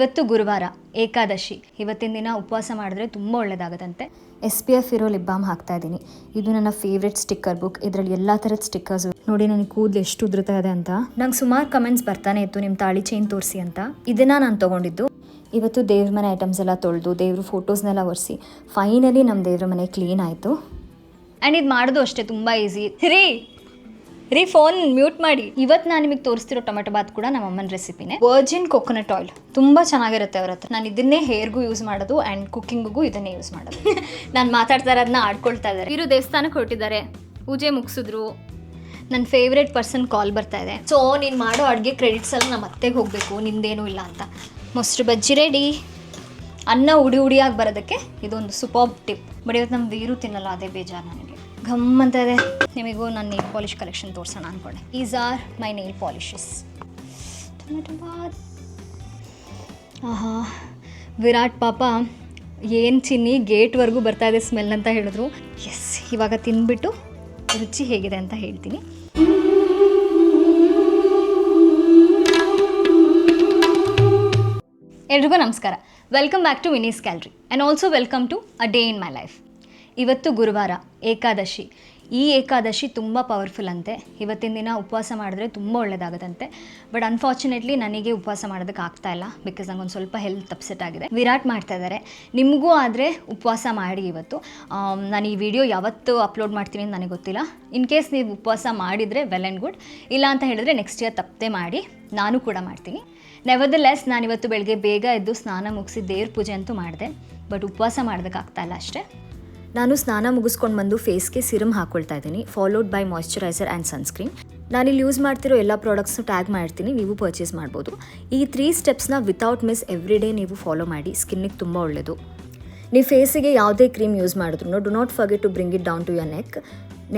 ಇವತ್ತು ಗುರುವಾರ ಏಕಾದಶಿ. ಇವತ್ತಿನ ದಿನ ಉಪವಾಸ ಮಾಡಿದ್ರೆ ತುಂಬ ಒಳ್ಳೆಯದಾಗತ್ತಂತೆ. SPF ಇರೋ ಲಿಪ್ ಬಾಮ್ ಹಾಕ್ತಾ ಇದ್ದೀನಿ. ಇದು ನನ್ನ ಫೇವ್ರೆಟ್ ಸ್ಟಿಕ್ಕರ್ ಬುಕ್. ಇದರಲ್ಲಿ ಎಲ್ಲ ಥರದ ಸ್ಟಿಕ್ಕರ್ಸ್ ನೋಡಿ. ನನಗೆ ಕೂದಲು ಎಷ್ಟು ಉದುರ್ತಾ ಇದೆ ಅಂತ ನಂಗೆ ಸುಮಾರು ಕಮೆಂಟ್ಸ್ ಬರ್ತಾನೆ ಇತ್ತು, ನಿಮ್ಮ ತಾಳಿ ಚೈನ್ ತೋರಿಸಿ ಅಂತ. ಇದನ್ನು ನಾನು ತೊಗೊಂಡಿದ್ದು. ಇವತ್ತು ದೇವ್ರ ಮನೆ ಐಟಮ್ಸ್ ಎಲ್ಲ ತೊಳೆದು ದೇವ್ರ ಫೋಟೋಸ್ನೆಲ್ಲ ಒರೆಸಿ ಫೈನಲಿ ನಮ್ಮ ದೇವ್ರ ಮನೆ ಕ್ಲೀನ್ ಆಯಿತು. ಆ್ಯಂಡ್ ಇದು ಮಾಡೋದು ಅಷ್ಟೇ ತುಂಬ ಈಸಿ. ಫೋನ್ ಮ್ಯೂಟ್ ಮಾಡಿ. ಇವತ್ತು ನಾನು ನಿಮಗೆ ತೋರಿಸ್ತಿರೋ ಟೊಮೆಟೊ ಬಾತ್ ಕೂಡ ನಮ್ಮ ಅಮ್ಮನ ರೆಸಿಪಿನೇ. ವರ್ಜಿನ್ ಕೊಕೊನಟ್ ಆಯಿಲ್ ತುಂಬ ಚೆನ್ನಾಗಿರುತ್ತೆ ಅವ್ರ ಹತ್ರ. ನಾನು ಇದನ್ನೇ ಹೇರ್ಗೂ ಯೂಸ್ ಮಾಡೋದು ಆ್ಯಂಡ್ ಕುಕ್ಕಿಂಗಿಗೂ ಇದನ್ನೇ ಯೂಸ್ ಮಾಡೋದು. ನಾನು ಮಾತಾಡ್ತಾ ಇರೋದನ್ನ ಆಡ್ಕೊಳ್ತಾ ಇದ್ದಾರೆ. ಇವರು ದೇವಸ್ಥಾನಕ್ಕೆ ಹೊರಟಿದ್ದಾರೆ, ಪೂಜೆ ಮುಗಿಸಿದ್ರು. ನನ್ನ ಫೇವ್ರೇಟ್ ಪರ್ಸನ್ ಕಾಲ್ ಬರ್ತಾ ಇದೆ. ಸೊ ನೀನು ಮಾಡೋ ಅಡುಗೆ ಕ್ರೆಡಿಟ್ಸ್ ಎಲ್ಲ ನಮ್ಮ ಅತ್ತೆಗೆ ಹೋಗಬೇಕು, ನಿಂದೇನೂ ಇಲ್ಲ ಅಂತ. ಮೊಸರು ಬಜ್ಜಿ ರೆಡಿ. ಅನ್ನ ಉಡಿಯಾಗಿ ಬರೋದಕ್ಕೆ ಇದೊಂದು ಸೂಪರ್ ಟಿಪ್. ಬಟ್ ಇವತ್ತು ನಮ್ಮ ವೀರು ತಿನ್ನಲ್ಲ, ಅದೇ ಬೇಜಾರು ನನಗೆ. ಘಮ್ ಅಂತ ಇದೆ. ನಿಮಗೂ ನನ್ನ ನೇಲ್ ಪಾಲಿಶ್ ಕಲೆಕ್ಷನ್ ತೋರಿಸೋಣ ಅಂದ್ಕೊಂಡೆ. Is R my nail ಪಾಲಿಶಸ್. ಆಹಾ, ವಿರಾಟ್ ಪಾಪ ಏನು ಚಿನ್ನಿ ಗೇಟ್ವರೆಗೂ ಬರ್ತಾ ಇದೆ ಸ್ಮೆಲ್ ಅಂತ ಹೇಳಿದ್ರು. ಎಸ್, ಇವಾಗ ತಿಂದ್ಬಿಟ್ಟು ರುಚಿ ಹೇಗಿದೆ ಅಂತ ಹೇಳ್ತೀನಿ. ಎಲ್ರಿಗೂ ನಮಸ್ಕಾರ. Welcome back to Vini's gallery and also welcome to a day in my life. ಇವತ್ತು ಗುರುವಾರ ಏಕಾದಶಿ. ಈ ಏಕಾದಶಿ ತುಂಬ ಪವರ್ಫುಲ್ ಅಂತೆ. ಇವತ್ತಿನ ದಿನ ಉಪವಾಸ ಮಾಡಿದ್ರೆ ತುಂಬ ಒಳ್ಳೆಯದಾಗತ್ತಂತೆ. ಬಟ್ ಅನ್ಫಾರ್ಚುನೇಟ್ಲಿ ನನಗೆ ಉಪವಾಸ ಮಾಡೋದಕ್ಕೆ ಆಗ್ತಾ ಇಲ್ಲ, ಬಿಕಾಸ್ ನಂಗೊಂದು ಸ್ವಲ್ಪ ಹೆಲ್ತ್ ಅಪ್ಸೆಟ್ ಆಗಿದೆ. ವಿರಾಟ್ ಮಾಡ್ತಾ ಇದ್ದಾರೆ. ನಿಮಗೂ ಆದರೆ ಉಪವಾಸ ಮಾಡಿ ಇವತ್ತು. ನಾನು ಈ ವಿಡಿಯೋ ಯಾವತ್ತು ಅಪ್ಲೋಡ್ ಮಾಡ್ತೀನಿ ಅಂತ ನನಗೆ ಗೊತ್ತಿಲ್ಲ. ಇನ್ ಕೇಸ್ ನೀವು ಉಪವಾಸ ಮಾಡಿದರೆ ವೆಲ್ ಆ್ಯಂಡ್ ಗುಡ್, ಇಲ್ಲ ಅಂತ ಹೇಳಿದ್ರೆ ನೆಕ್ಸ್ಟ್ ಇಯರ್ ತಪ್ಪದೆ ಮಾಡಿ. ನಾನು ಕೂಡ ಮಾಡ್ತೀನಿ. ನೆವರ್ದಲೆಸ್ ನಾನಿವತ್ತು ಬೆಳಗ್ಗೆ ಬೇಗ ಎದ್ದು ಸ್ನಾನ ಮುಗಿಸಿ ದೇವ್ರ ಪೂಜೆ ಅಂತೂ ಮಾಡಿದೆ. ಬಟ್ ಉಪವಾಸ ಮಾಡೋದಕ್ಕಾಗ್ತಾ ಇಲ್ಲ ಅಷ್ಟೇ. ನಾನು ಸ್ನಾನ ಮುಗಿಸ್ಕೊಂಡು ಬಂದು ಫೇಸ್ಗೆ ಸಿರಮ್ ಹಾಕ್ಕೊಳ್ತಾ ಇದ್ದೀನಿ, followed by moisturiser and sunscreen. ನಾನಿಲ್ಲಿ ಯೂಸ್ ಮಾಡ್ತಿರೋ ಎಲ್ಲ ಪ್ರಾಡಕ್ಟ್ಸ್ನು ಟ್ಯಾಗ್ ಮಾಡ್ತೀನಿ, ನೀವು ಪರ್ಚೇಸ್ ಮಾಡ್ಬೋದು. ಈ 3 ಸ್ಟೆಪ್ಸ್ನ ವಿತೌಟ್ ಮಿಸ್ ಎವ್ರಿ ಡೇ ನೀವು ಫಾಲೋ ಮಾಡಿ. ಸ್ಕಿನ್ನಿಗೆ ತುಂಬ ಒಳ್ಳೆಯದು. ನೀವು ಫೇಸಿಗೆ ಯಾವುದೇ ಕ್ರೀಮ್ ಯೂಸ್ ಮಾಡಿದ್ರು do not forget to bring it down to your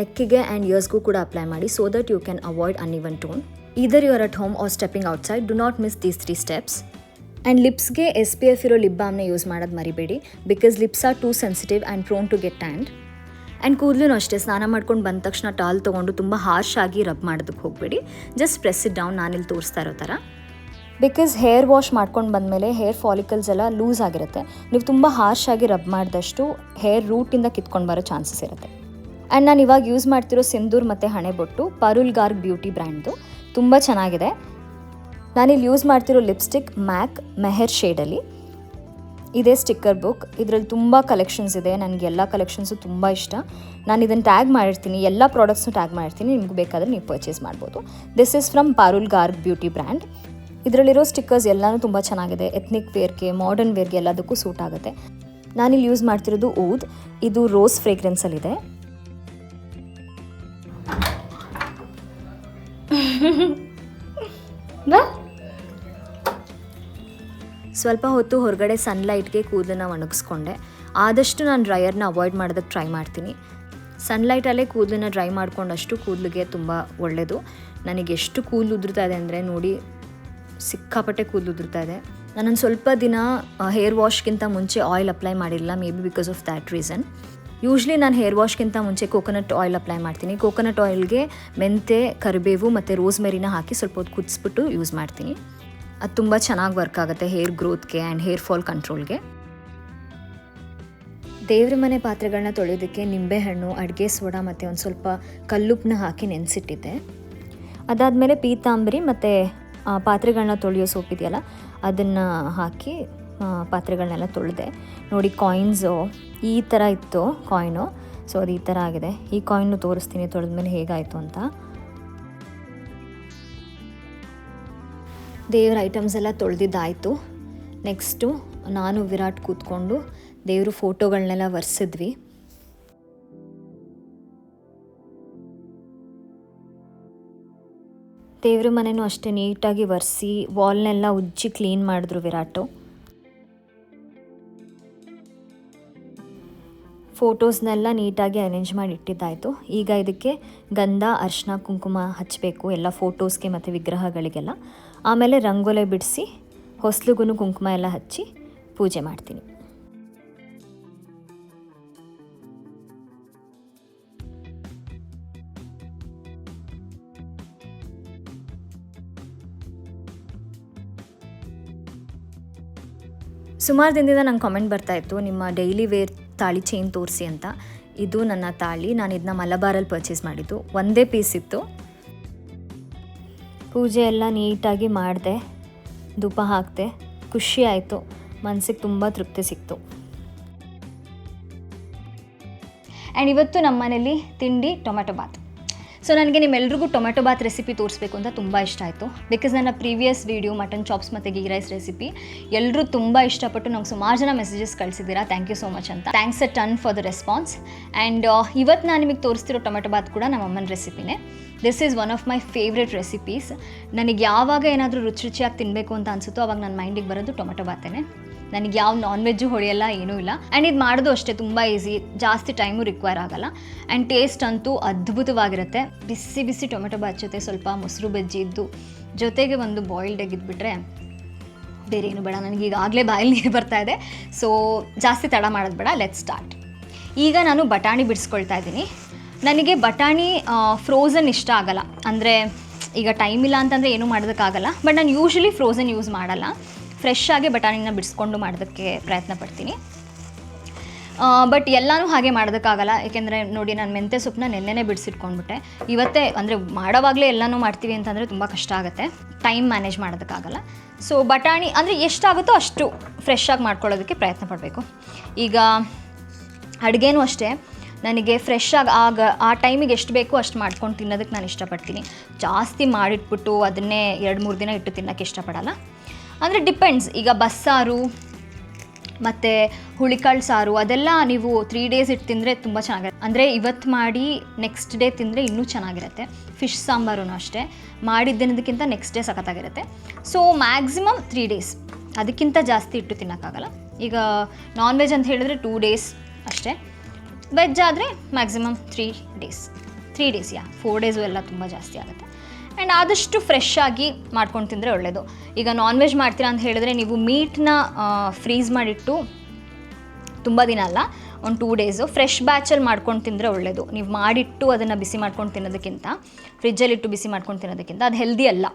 ನೆಕ್ಕಿಗೆ ಆ್ಯಂಡ್ ಇಯರ್ಸ್ಗೂ ಕೂಡ ಅಪ್ಲೈ ಮಾಡಿ, so that you can avoid uneven tone. Either you are at home or stepping outside, do not miss these 3 steps. And ಲಿಪ್ಸ್ಗೆ SPF ಇರೋ lip ಬಾಮ್ನ use ಮಾಡೋದು ಮರಿಬೇಡಿ, because lips are two sensitive and prone to get tanned. And ಕೂದಲು ಅಷ್ಟೇ, ಸ್ನಾನ ಮಾಡ್ಕೊಂಡು ಬಂದ ತಕ್ಷಣ ಟಾಲ್ ತೊಗೊಂಡು ತುಂಬ ಹಾರ್ಶ್ ಆಗಿ ರಬ್ ಮಾಡೋದಕ್ಕೆ ಹೋಗಬೇಡಿ. ಜಸ್ಟ್ ಪ್ರೆಸ್ ಇಟ್ ಡೌನ್, ನಾನಿಲ್ಲಿ ತೋರಿಸ್ತಾ ಇರೋ ಥರ. ಬಿಕಾಸ್ ಹೇರ್ ವಾಶ್ ಮಾಡ್ಕೊಂಡು ಬಂದಮೇಲೆ ಹೇರ್ ಫಾಲಿಕಲ್ಸ್ ಎಲ್ಲ ಲೂಸ್ ಆಗಿರುತ್ತೆ. ನೀವು ತುಂಬ ಹಾರ್ಶ್ ಆಗಿ ರಬ್ ಮಾಡಿದಷ್ಟು ಹೇರ್ ರೂಟಿಂದ ಕಿತ್ಕೊಂಡು ಬರೋ ಚಾನ್ಸಸ್ ಇರುತ್ತೆ. ಆ್ಯಂಡ್ ನಾನು ಇವಾಗ ಯೂಸ್ ಮಾಡ್ತಿರೋ ಸಿಂದೂರ್ ಮತ್ತು ಹಣೆಬೊಟ್ಟು ಪಾರುಲ್ ಗಾರ್ಗ್ ಬ್ಯೂಟಿ ಬ್ರ್ಯಾಂಡ್ದು, ತುಂಬ ಚೆನ್ನಾಗಿದೆ. ನಾನಿಲ್ಲಿ ಯೂಸ್ ಮಾಡ್ತಿರೋ ಲಿಪ್ಸ್ಟಿಕ್ ಮ್ಯಾಕ್ ಮೆಹರ್ ಶೇಡಲ್ಲಿ. ಇದೇ ಸ್ಟಿಕ್ಕರ್ ಬುಕ್. ಇದರಲ್ಲಿ ತುಂಬ ಕಲೆಕ್ಷನ್ಸ್ ಇದೆ. ನನಗೆ ಎಲ್ಲ ಕಲೆಕ್ಷನ್ಸು ತುಂಬ ಇಷ್ಟ. ನಾನು ಇದನ್ನು ಟ್ಯಾಗ್ ಮಾಡಿರ್ತೀನಿ, ಎಲ್ಲ ಪ್ರಾಡಕ್ಟ್ಸ್ನು ಟ್ಯಾಗ್ ಮಾಡಿರ್ತೀನಿ, ನಿಮ್ಗೆ ಬೇಕಾದರೆ ನೀವು ಪರ್ಚೇಸ್ ಮಾಡ್ಬೋದು. This is from Parul Garg beauty brand. ಇದರಲ್ಲಿರೋ ಸ್ಟಿಕ್ಕರ್ಸ್ ಎಲ್ಲನೂ ತುಂಬ ಚೆನ್ನಾಗಿದೆ. ಎತ್ನಿಕ್ ವೇರ್ಗೆ, ಮಾಡರ್ನ್ ವೇರ್ಗೆ ಎಲ್ಲದಕ್ಕೂ ಸೂಟ್ ಆಗುತ್ತೆ. ನಾನಿಲ್ಲಿ ಯೂಸ್ ಮಾಡ್ತಿರೋದು ಊದ್. ಇದು ರೋಸ್ ಫ್ರೇಗ್ರೆನ್ಸಲ್ಲಿದೆ. ಸ್ವಲ್ಪ ಹೊತ್ತು ಹೊರಗಡೆ ಸನ್ಲೈಟ್ಗೆ ಕೂದಲನ್ನ ಒಣಗಿಸ್ಕೊಂಡೆ. ಆದಷ್ಟು ನಾನು ಡ್ರೈಯರ್ನ ಅವಾಯ್ಡ್ ಮಾಡೋದಕ್ಕೆ ಟ್ರೈ ಮಾಡ್ತೀನಿ. ಸನ್ಲೈಟಲ್ಲೇ ಕೂದಲನ್ನ ಡ್ರೈ ಮಾಡ್ಕೊಂಡಷ್ಟು ಕೂದಲಿಗೆ ತುಂಬ ಒಳ್ಳೆಯದು. ನನಗೆ ಎಷ್ಟು ಕೂದಲು ಉದುರ್ತಾ ಇದೆ ಅಂದರೆ ನೋಡಿ, ಸಿಕ್ಕಾಪಟ್ಟೆ ಕೂದಲು ಉದುರ್ತಾ ಇದೆ. ನಾನೊಂದು ಸ್ವಲ್ಪ ದಿನ ಹೇರ್ ವಾಶ್ಗಿಂತ ಮುಂಚೆ ಆಯಿಲ್ ಅಪ್ಲೈ ಮಾಡಿಲ್ಲ, may be because of that reason. Usually ನಾನು ಹೇರ್ ವಾಶ್ಗಿಂತ ಮುಂಚೆ ಕೋಕೋನಟ್ ಆಯಿಲ್ ಅಪ್ಲೈ ಮಾಡ್ತೀನಿ. ಕೋಕೋನಟ್ ಆಯಿಲ್ಗೆ ಮೆಂತೆ, ಕರಿಬೇವು ಮತ್ತು ರೋಸ್ಮೆರಿನ ಹಾಕಿ ಸ್ವಲ್ಪ ಹೊತ್ತು ಕುದಿಸ್ಬಿಟ್ಟು ಯೂಸ್ ಮಾಡ್ತೀನಿ. ಅದು ತುಂಬ ಚೆನ್ನಾಗಿ ವರ್ಕ್ ಆಗುತ್ತೆ ಹೇರ್ ಗ್ರೋತ್ಗೆ ಆ್ಯಂಡ್ ಹೇರ್ ಫಾಲ್ ಕಂಟ್ರೋಲ್ಗೆ. ದೇವ್ರ ಮನೆ ಪಾತ್ರೆಗಳನ್ನ ತೊಳೆಯೋದಕ್ಕೆ ನಿಂಬೆಹಣ್ಣು, ಅಡುಗೆ ಸೋಡಾ ಮತ್ತು ಒಂದು ಸ್ವಲ್ಪ ಕಲ್ಲುಪ್ಪನ್ನ ಹಾಕಿ ನೆನೆಸಿಟ್ಟಿದ್ದೆ. ಅದಾದಮೇಲೆ ಪೀತಾಂಬರಿ ಮತ್ತು ಪಾತ್ರೆಗಳನ್ನ ತೊಳೆಯೋ ಸೋಪ್ ಇದೆಯಲ್ಲ, ಅದನ್ನು ಹಾಕಿ ಪಾತ್ರೆಗಳನ್ನೆಲ್ಲ ತೊಳೆದೆ. ನೋಡಿ, ಕಾಯಿನ್ಸು ಈ ಥರ ಇತ್ತು ಕಾಯಿನು. ಸೊ ಅದು ಈ ಥರ ಆಗಿದೆ. ಈ ಕಾಯಿನ್ನು ತೋರಿಸ್ತೀನಿ ತೊಳೆದ್ಮೇಲೆ ಹೇಗಾಯಿತು ಅಂತ. ದೇವ್ರ ಐಟಮ್ಸ್ ಎಲ್ಲ ತೊಳೆದಿದ್ದಾಯಿತು. ನೆಕ್ಸ್ಟು ನಾನು ವಿರಾಟ್ ಕೂತ್ಕೊಂಡು ದೇವ್ರ ಫೋಟೋಗಳನ್ನೆಲ್ಲ ಒರೆಸಿದ್ವಿ. ದೇವ್ರ ಮನೆಯೂ ಅಷ್ಟೇ ನೀಟಾಗಿ ಒರೆಸಿ ವಾಲ್ನೆಲ್ಲ ಉಜ್ಜಿ ಕ್ಲೀನ್ ಮಾಡಿದ್ರು ವಿರಾಟು. ಫೋಟೋಸ್ನೆಲ್ಲ ನೀಟಾಗಿ ಅರೇಂಜ್ ಮಾಡಿ ಇಟ್ಟಿದ್ದಾಯಿತು. ಈಗ ಇದಕ್ಕೆ ಗಂಧ, ಅರಿಶಿನ, ಕುಂಕುಮ ಹಚ್ಚಬೇಕು ಎಲ್ಲ ಫೋಟೋಸ್ಗೆ ಮತ್ತು ವಿಗ್ರಹಗಳಿಗೆಲ್ಲ. ಆಮೇಲೆ ರಂಗೋಲೆ ಬಿಡಿಸಿ ಹೊಸ್ಲಿಗೂ ಕುಂಕುಮ ಎಲ್ಲ ಹಚ್ಚಿ ಪೂಜೆ ಮಾಡ್ತೀನಿ. ಸುಮಾರು ದಿನದಿಂದ ನಂಗೆ ಕಾಮೆಂಟ್ ಬರ್ತಾಯಿತ್ತು ನಿಮ್ಮ ಡೈಲಿ ವೇರ್ ತಾಳಿ ಚೈನ್ ತೋರಿಸಿ ಅಂತ. ಇದು ನನ್ನ ತಾಳಿ. ನಾನು ಇದನ್ನ ಮಲಬಾರಲ್ಲಿ ಪರ್ಚೇಸ್ ಮಾಡಿದ್ದು. ಒಂದೇ ಪೀಸ್ ಇತ್ತು. ಪೂಜೆ ಎಲ್ಲ ನೀಟಾಗಿ ಮಾಡಿದೆ, ಧೂಪ ಹಾಕಿದೆ, ಖುಷಿ ಆಯಿತು, ಮನಸ್ಸಿಗೆ ತುಂಬ ತೃಪ್ತಿ ಸಿಕ್ತು. ಆ್ಯಂಡ್ ಇವತ್ತು ನಮ್ಮ ಮನೇಲಿ ತಿಂಡಿ ಟೊಮೆಟೊ ಬಾತ್. ಸೊ ನನಗೆ ನಿಮ್ಮೆಲ್ರಿಗೂ ಟೊಮೆಟೊ ಬಾತ್ ರೆಸಿಪಿ ತೋರಿಸ್ಬೇಕು ಅಂತ ತುಂಬ ಇಷ್ಟ ಆಯಿತು. ಬಿಕಾಸ್ ನನ್ನ ಪ್ರೀವಿಯಸ್ ವೀಡಿಯೋ ಮಟನ್ ಚಾಪ್ಸ್ ಮತ್ತು ಗೀ ರೈಸ್ ರೆಸಿಪಿ ಎಲ್ಲರೂ ತುಂಬ ಇಷ್ಟಪಟ್ಟು ನಂಗೆ ಸುಮಾರು ಜನ ಮೆಸೇಜಸ್ ಕಳಿಸಿದ್ದೀರಾ. ಥ್ಯಾಂಕ್ ಯು ಸೋ ಮಚ್ ಅಂತ. Thanks a ton for the response. And ಇವತ್ತು ನಾನು ನಿಮಗೆ ತೋರಿಸ್ತಿರೋ ಟೊಮೆಟೊ ಬಾತ್ ಕೂಡ ನಮ್ಮ ಅಮ್ಮನ ರೆಸಿಪಿನೇ. This is one of my favourite recipes. ನನಗೆ ಯಾವಾಗ ಏನಾದರೂ ರುಚಿಯಾಗಿ ತಿನ್ನಬೇಕು ಅಂತ ಅನಿಸುತ್ತೋ ಅವಾಗ ನನ್ನ ಮೈಂಡಿಗೆ ಬರೋದು ಟೊಮೆಟೊ ಬಾತೇನೆ. ನನಗೆ ಯಾವ ನಾನ್ ವೆಜ್ಜು ಹೊಡೆಯಲ್ಲ, ಏನೂ ಇಲ್ಲ. ಆ್ಯಂಡ್ ಇದು ಮಾಡೋದು ಅಷ್ಟೇ ತುಂಬ ಈಸಿ, ಜಾಸ್ತಿ ಟೈಮು ರಿಕ್ವೈರ್ ಆಗೋಲ್ಲ. ಆ್ಯಂಡ್ ಟೇಸ್ಟ್ ಅಂತೂ ಅದ್ಭುತವಾಗಿರುತ್ತೆ. ಬಿಸಿ ಬಿಸಿ ಟೊಮೆಟೊ ಬಾತ್ ಜೊತೆ ಸ್ವಲ್ಪ ಮೊಸರು ಬಜ್ಜಿ ಇದ್ದು, ಜೊತೆಗೆ ಒಂದು ಬಾಯ್ಲ್ಡ್ ಎಗ್ ಇದ್ಬಿಟ್ರೆ ಬೇರೆ ಏನು ಬೇಡ. ನನಗೆ ಈಗಾಗಲೇ ಬಾಯಲ್ಲಿ ನೀರು ಬರ್ತಾಯಿದೆ. ಸೊ ಜಾಸ್ತಿ ತಡ ಮಾಡೋದು ಬೇಡ, ಲೆಟ್ ಸ್ಟಾರ್ಟ್. ಈಗ ನಾನು ಬಟಾಣಿ ಬಿಡಿಸ್ಕೊಳ್ತಾ ಇದ್ದೀನಿ. ನನಗೆ ಬಟಾಣಿ ಫ್ರೋಝನ್ ಇಷ್ಟ ಆಗೋಲ್ಲ. ಅಂದರೆ ಈಗ ಟೈಮ್ ಇಲ್ಲ ಅಂತಂದರೆ ಏನೂ ಮಾಡೋದಕ್ಕಾಗಲ್ಲ. ಬಟ್ ನಾನು ಯೂಶ್ವಲಿ ಫ್ರೋಝನ್ ಯೂಸ್ ಮಾಡಲ್ಲ. ಫ್ರೆಶ್ ಆಗಿ ಬಟಾಣಿನ ಬಿಡಿಸ್ಕೊಂಡು ಮಾಡೋದಕ್ಕೆ ಪ್ರಯತ್ನ ಪಡ್ತೀನಿ. ಬಟ್ ಎಲ್ಲನೂ ಹಾಗೆ ಮಾಡೋದಕ್ಕಾಗಲ್ಲ. ಏಕೆಂದರೆ ನೋಡಿ, ನಾನು ಮೆಂತ್ಯ ಸೊಪ್ಪನ್ನ ನೆನ್ನೆನೇ ಬಿಡಿಸಿಟ್ಕೊಂಡ್ಬಿಟ್ಟೆ. ಇವತ್ತೇ ಅಂದರೆ ಮಾಡೋವಾಗಲೇ ಎಲ್ಲನೂ ಮಾಡ್ತೀವಿ ಅಂತಂದರೆ ತುಂಬ ಕಷ್ಟ ಆಗುತ್ತೆ, ಟೈಮ್ ಮ್ಯಾನೇಜ್ ಮಾಡೋದಕ್ಕಾಗಲ್ಲ. ಸೊ ಬಟಾಣಿ ಅಂದರೆ ಎಷ್ಟಾಗುತ್ತೋ ಅಷ್ಟು ಫ್ರೆಶ್ಶಾಗಿ ಮಾಡ್ಕೊಳ್ಳೋದಕ್ಕೆ ಪ್ರಯತ್ನ ಪಡಬೇಕು. ಈಗ ಅಡುಗೆನೂ ಅಷ್ಟೇ, ನನಗೆ ಫ್ರೆಶ್ಶಾಗಿ ಆ ಟೈಮಿಗೆ ಎಷ್ಟು ಬೇಕೋ ಅಷ್ಟು ಮಾಡ್ಕೊಂಡು ತಿನ್ನೋದಕ್ಕೆ ನಾನು ಇಷ್ಟಪಡ್ತೀನಿ. ಜಾಸ್ತಿ ಮಾಡಿಟ್ಬಿಟ್ಟು ಅದನ್ನೇ 2-3 ದಿನ ಇಟ್ಟು ತಿನ್ನೋಕ್ಕೆ ಇಷ್ಟಪಡಲ್ಲ. ಅಂದರೆ ಡಿಪೆಂಡ್ಸ್. ಈಗ ಬಸ್ಸಾರು ಮತ್ತು ಹುಳಿಕಾಳು ಸಾರು ಅದೆಲ್ಲ ನೀವು 3 ಡೇಸ್ ಇಟ್ಟು ತಿಂದರೆ ತುಂಬ ಚೆನ್ನಾಗಿರುತ್ತೆ. ಅಂದರೆ ಇವತ್ತು ಮಾಡಿ ನೆಕ್ಸ್ಟ್ ಡೇ ತಿಂದರೆ ಇನ್ನೂ ಚೆನ್ನಾಗಿರುತ್ತೆ. ಫಿಶ್ ಸಾಂಬಾರು ಅಷ್ಟೇ, ಮಾಡಿದ್ದಿನದಕ್ಕಿಂತ ನೆಕ್ಸ್ಟ್ ಡೇ ಸಖತ್ತಾಗಿರುತ್ತೆ. ಸೊ ಮ್ಯಾಕ್ಸಿಮಮ್ 3 ಡೇಸ್, ಅದಕ್ಕಿಂತ ಜಾಸ್ತಿ ಇಟ್ಟು ತಿನ್ನೋಕ್ಕಾಗಲ್ಲ. ಈಗ ನಾನ್ ವೆಜ್ ಅಂತ ಹೇಳಿದ್ರೆ 2 ಡೇಸ್ ಅಷ್ಟೇ. ವೆಜ್ ಆದರೆ ಮ್ಯಾಕ್ಸಿಮಮ್ 3 ಡೇಸ್. 3 ಡೇಸ್ 4 ಡೇಸು ಎಲ್ಲ ತುಂಬ ಜಾಸ್ತಿ ಆಗುತ್ತೆ. ಆ್ಯಂಡ್ ಆದಷ್ಟು ಫ್ರೆಶ್ ಆಗಿ ಮಾಡ್ಕೊಂಡು ತಿಂದರೆ ಒಳ್ಳೆಯದು. ಈಗ ನಾನ್ ವೆಜ್ ಮಾಡ್ತೀರಾ ಅಂತ ಹೇಳಿದ್ರೆ ನೀವು ಮೀಟ್ನ ಫ್ರೀಸ್ ಮಾಡಿಟ್ಟು ತುಂಬ ದಿನ ಅಲ್ಲ, ಒಂದು 2 ಡೇಸು ಫ್ರೆಶ್ ಬ್ಯಾಚಲ್ಲಿ ಮಾಡ್ಕೊಂಡು ತಿಂದರೆ ಒಳ್ಳೆಯದು. ನೀವು ಮಾಡಿಟ್ಟು ಅದನ್ನು ಬಿಸಿ ಮಾಡ್ಕೊಂಡು ತಿನ್ನೋದಕ್ಕಿಂತ, ಫ್ರಿಜ್ಜಲ್ಲಿಟ್ಟು ಬಿಸಿ ಮಾಡ್ಕೊಂಡು ತಿನ್ನೋದಕ್ಕಿಂತ ಅದು ಹೆಲ್ದಿ ಅಲ್ಲ.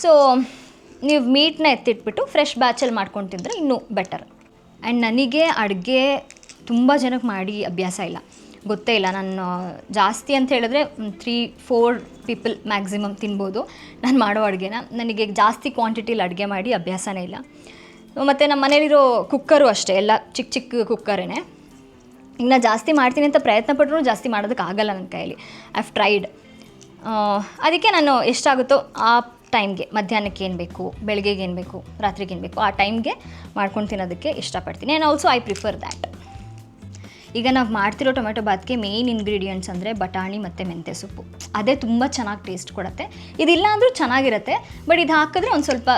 ಸೊ ನೀವು ಮೀಟ್ನ ಎತ್ತಿಟ್ಬಿಟ್ಟು ಫ್ರೆಶ್ ಬ್ಯಾಚಲ್ಲಿ ಮಾಡ್ಕೊಂಡು ತಿಂದರೆ ಇನ್ನೂ ಬೆಟರ್. ಆ್ಯಂಡ್ ನನಗೆ ಅಡುಗೆ ತುಂಬ ಜನಕ್ಕೆ ಮಾಡಿ ಅಭ್ಯಾಸ ಇಲ್ಲ, ಗೊತ್ತೇ ಇಲ್ಲ. ನಾನು ಜಾಸ್ತಿ ಅಂತ ಹೇಳಿದ್ರೆ 3-4 ಪೀಪಲ್ ಮ್ಯಾಕ್ಸಿಮಮ್ ತಿನ್ಬೋದು ನಾನು ಮಾಡೋ ಅಡುಗೆನ. ನನಗೆ ಜಾಸ್ತಿ ಕ್ವಾಂಟಿಟಿಲಿ ಅಡುಗೆ ಮಾಡಿ ಅಭ್ಯಾಸನೇ ಇಲ್ಲ. ಮತ್ತು ನಮ್ಮ ಮನೇಲಿರೋ ಕುಕ್ಕರು ಅಷ್ಟೇ, ಎಲ್ಲ ಚಿಕ್ಕ ಚಿಕ್ಕ ಕುಕ್ಕರೇ. ಈಗ ನಾನು ಜಾಸ್ತಿ ಮಾಡ್ತೀನಿ ಅಂತ ಪ್ರಯತ್ನ ಪಟ್ಟರೂ ಜಾಸ್ತಿ ಮಾಡೋದಕ್ಕಾಗಲ್ಲ ನನ್ನ ಕೈಯಲ್ಲಿ. I have tried. ಅದಕ್ಕೆ ನಾನು ಎಷ್ಟಾಗುತ್ತೋ ಆ ಟೈಮ್ಗೆ, ಮಧ್ಯಾಹ್ನಕ್ಕೆ ಏನು ಬೇಕು, ಬೆಳಗ್ಗೆಗೆ ಏನು ಬೇಕು, ರಾತ್ರಿಗೆ ಏನು ಬೇಕು, ಆ ಟೈಮ್ಗೆ ಮಾಡ್ಕೊಂಡು ತಿನ್ನೋದಕ್ಕೆ ಇಷ್ಟಪಡ್ತೀನಿ. And also I prefer that. ಈಗ ನಾವು ಮಾಡ್ತಿರೋ ಟೊಮೆಟೊ ಬಾತ್ಗೆ ಮೇಯ್ನ್ ಇಂಗ್ರೀಡಿಯೆಂಟ್ಸ್ ಅಂದರೆ ಬಟಾಣಿ ಮತ್ತು ಮೆಂತ್ಯ ಸೊಪ್ಪು. ಅದೇ ತುಂಬ ಚೆನ್ನಾಗಿ ಟೇಸ್ಟ್ ಕೊಡುತ್ತೆ. ಇದಿಲ್ಲ ಅಂದರೂ ಚೆನ್ನಾಗಿರುತ್ತೆ, ಬಟ್ ಇದು ಹಾಕಿದ್ರೆ ಒಂದು ಸ್ವಲ್ಪ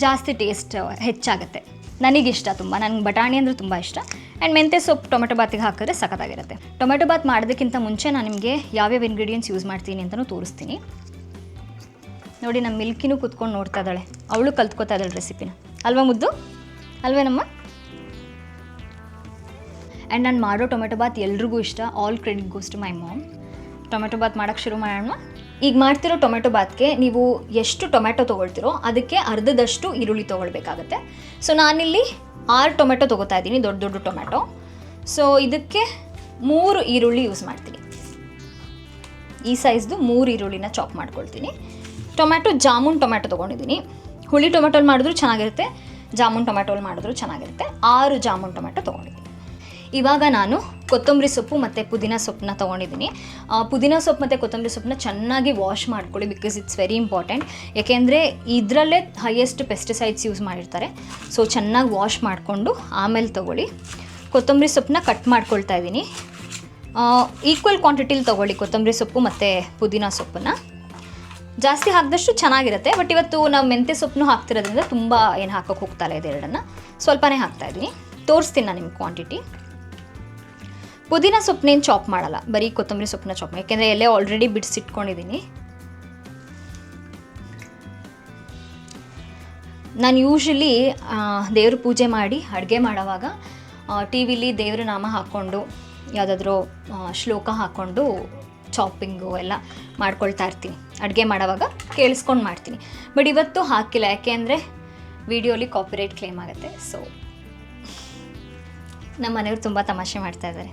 ಜಾಸ್ತಿ ಟೇಸ್ಟ್ ಹೆಚ್ಚಾಗುತ್ತೆ. ನನಗಿಷ್ಟ ತುಂಬ, ನನಗೆ ಬಟಾಣಿ ಅಂದರೆ ತುಂಬ ಇಷ್ಟ. ಆ್ಯಂಡ್ ಮೆಂತ್ಯ ಸೊಪ್ಪು ಟೊಮೆಟೊ ಬಾತಿಗೆ ಹಾಕಿದ್ರೆ ಸಖತ್ತಾಗಿರುತ್ತೆ. ಟೊಮೆಟೊ ಬಾತ್ ಮಾಡೋದಕ್ಕಿಂತ ಮುಂಚೆ ನಾನು ನಿಮಗೆ ಯಾವ್ಯಾವ ಇಂಗ್ರೀಡಿಯೆಂಟ್ಸ್ ಯೂಸ್ ಮಾಡ್ತೀನಿ ಅಂತಲೂ ತೋರಿಸ್ತೀನಿ. ನೋಡಿ, ನಮ್ಮ ಮಿಲ್ಕಿನೂ ಕೂತ್ಕೊಂಡು ನೋಡ್ತಾ ಇದ್ದಾಳೆ, ಅವಳು ಕಲ್ತ್ಕೋತಾ ಇದ್ದಾಳೆ ರೆಸಿಪಿನ. ಅಲ್ವಾ ಮುದ್ದು, ಅಲ್ವೇನಮ್ಮ? ಆ್ಯಂಡ್ ನಾನು ಮಾಡೋ ಟೊಮೆಟೊ ಬಾತ್ ಎಲ್ರಿಗೂ ಇಷ್ಟ. All credit goes to my mom. Tomato bath ಮಾಡೋಕ್ಕೆ ಶುರು ಮಾಡೋಣ. ಈಗ ಮಾಡ್ತಿರೋ ಟೊಮೆಟೊ ಬಾತ್ಗೆ ನೀವು ಎಷ್ಟು ಟೊಮೆಟೊ ತೊಗೊಳ್ತಿರೋ ಅದಕ್ಕೆ ಅರ್ಧದಷ್ಟು ಈರುಳ್ಳಿ ತೊಗೊಳ್ಬೇಕಾಗತ್ತೆ. ಸೊ ನಾನಿಲ್ಲಿ 6 ಟೊಮೆಟೊ ತೊಗೋತಾ ಇದ್ದೀನಿ, ದೊಡ್ಡ ದೊಡ್ಡ ಟೊಮೆಟೊ. ಸೊ ಇದಕ್ಕೆ 3 ಈರುಳ್ಳಿ ಯೂಸ್ ಮಾಡ್ತೀನಿ. ಈ ಸೈಜ್ದು 3 ಈರುಳ್ಳಿನ ಚಾಪ್ ಮಾಡ್ಕೊಳ್ತೀನಿ. ಟೊಮೆಟೊ ಜಾಮೂನ್ ಟೊಮೆಟೊ ತೊಗೊಂಡಿದ್ದೀನಿ. ಹುಳಿ ಟೊಮೆಟೊಲ್ಲಿ ಮಾಡಿದ್ರೂ ಚೆನ್ನಾಗಿರುತ್ತೆ, ಜಾಮೂನ್ ಟೊಮೆಟೊಲ್ಲಿ ಮಾಡಿದ್ರೂ ಚೆನ್ನಾಗಿರುತ್ತೆ. 6 ಜಾಮೂನ್ ಟೊಮೆಟೊ ತೊಗೊಂಡಿದ್ದೀನಿ. ಇವಾಗ ನಾನು ಕೊತ್ತಂಬರಿ ಸೊಪ್ಪು ಮತ್ತು ಪುದೀನ ಸೊಪ್ಪನ್ನ ತೊಗೊಂಡಿದ್ದೀನಿ. ಪುದೀನ ಸೊಪ್ಪು ಮತ್ತು ಕೊತ್ತಂಬರಿ ಸೊಪ್ಪನ್ನ ಚೆನ್ನಾಗಿ ವಾಶ್ ಮಾಡ್ಕೊಳ್ಳಿ, ಬಿಕಾಸ್ ಇಟ್ಸ್ ವೆರಿ ಇಂಪಾರ್ಟೆಂಟ್. ಏಕೆಂದರೆ ಇದರಲ್ಲೇ ಹೈಯೆಸ್ಟ್ ಪೆಸ್ಟಿಸೈಡ್ಸ್ ಯೂಸ್ ಮಾಡಿರ್ತಾರೆ. ಸೊ ಚೆನ್ನಾಗಿ ವಾಶ್ ಮಾಡಿಕೊಂಡು ಆಮೇಲೆ ತೊಗೊಳ್ಳಿ. ಕೊತ್ತಂಬರಿ ಸೊಪ್ಪನ್ನ ಕಟ್ ಮಾಡ್ಕೊಳ್ತಾ ಇದ್ದೀನಿ. ಈಕ್ವಲ್ ಕ್ವಾಂಟಿಟಿಲಿ ತೊಗೊಳ್ಳಿ ಕೊತ್ತಂಬರಿ ಸೊಪ್ಪು ಮತ್ತು ಪುದೀನ ಸೊಪ್ಪನ್ನು. ಜಾಸ್ತಿ ಹಾಕಿದಷ್ಟು ಚೆನ್ನಾಗಿರುತ್ತೆ. ಬಟ್ ಇವತ್ತು ನಾವು ಮೆಂತ್ಯ ಸೊಪ್ಪನ್ನು ಹಾಕ್ತಿರೋದ್ರಿಂದ ತುಂಬ ಏನು ಹಾಕೋಕ್ಕೆ ಹೋಗ್ತಾಯಿಲ್ಲ, ಇದೆರಡನ್ನು ಸ್ವಲ್ಪನೇ ಹಾಕ್ತಾಯಿದ್ದೀನಿ. ತೋರಿಸ್ತೀನಿ ನಾನು ನಿಮ್ಗೆ ಕ್ವಾಂಟಿಟಿ. ಪುದೀನ ಸೊಪ್ಪನೇನು ಚಾಪ್ ಮಾಡಲ್ಲ, ಬರೀ ಕೊತ್ತಂಬರಿ ಸೊಪ್ಪನ್ನ ಚಾಪ್ ಮಾಡಿ, ಯಾಕೆಂದರೆ ಎಲ್ಲೇ ಆಲ್ರೆಡಿ ಬಿಡಿಸಿಟ್ಕೊಂಡಿದ್ದೀನಿ. ನಾನು ಯೂಶ್ವಲಿ ದೇವ್ರ ಪೂಜೆ ಮಾಡಿ ಅಡುಗೆ ಮಾಡೋವಾಗ ಟಿ ವಿಲಿ ದೇವ್ರ ನಾಮ ಹಾಕ್ಕೊಂಡು ಯಾವುದಾದ್ರೂ ಶ್ಲೋಕ ಹಾಕ್ಕೊಂಡು ಚಾಪಿಂಗು ಎಲ್ಲ ಮಾಡ್ಕೊಳ್ತಾ ಇರ್ತೀನಿ. ಅಡುಗೆ ಮಾಡೋವಾಗ ಕೇಳಿಸ್ಕೊಂಡು ಮಾಡ್ತೀನಿ. ಬಟ್ ಇವತ್ತು ಹಾಕಿಲ್ಲ, ಯಾಕೆ ಅಂದರೆ ವಿಡಿಯೋಲಿ ಕಾಪಿರೈಟ್ ಕ್ಲೇಮ್ ಆಗುತ್ತೆ. ಸೊ ನಮ್ಮ ಮನೆಯವ್ರು ತುಂಬ ತಮಾಷೆ ಮಾಡ್ತಾ ಇದ್ದಾರೆ.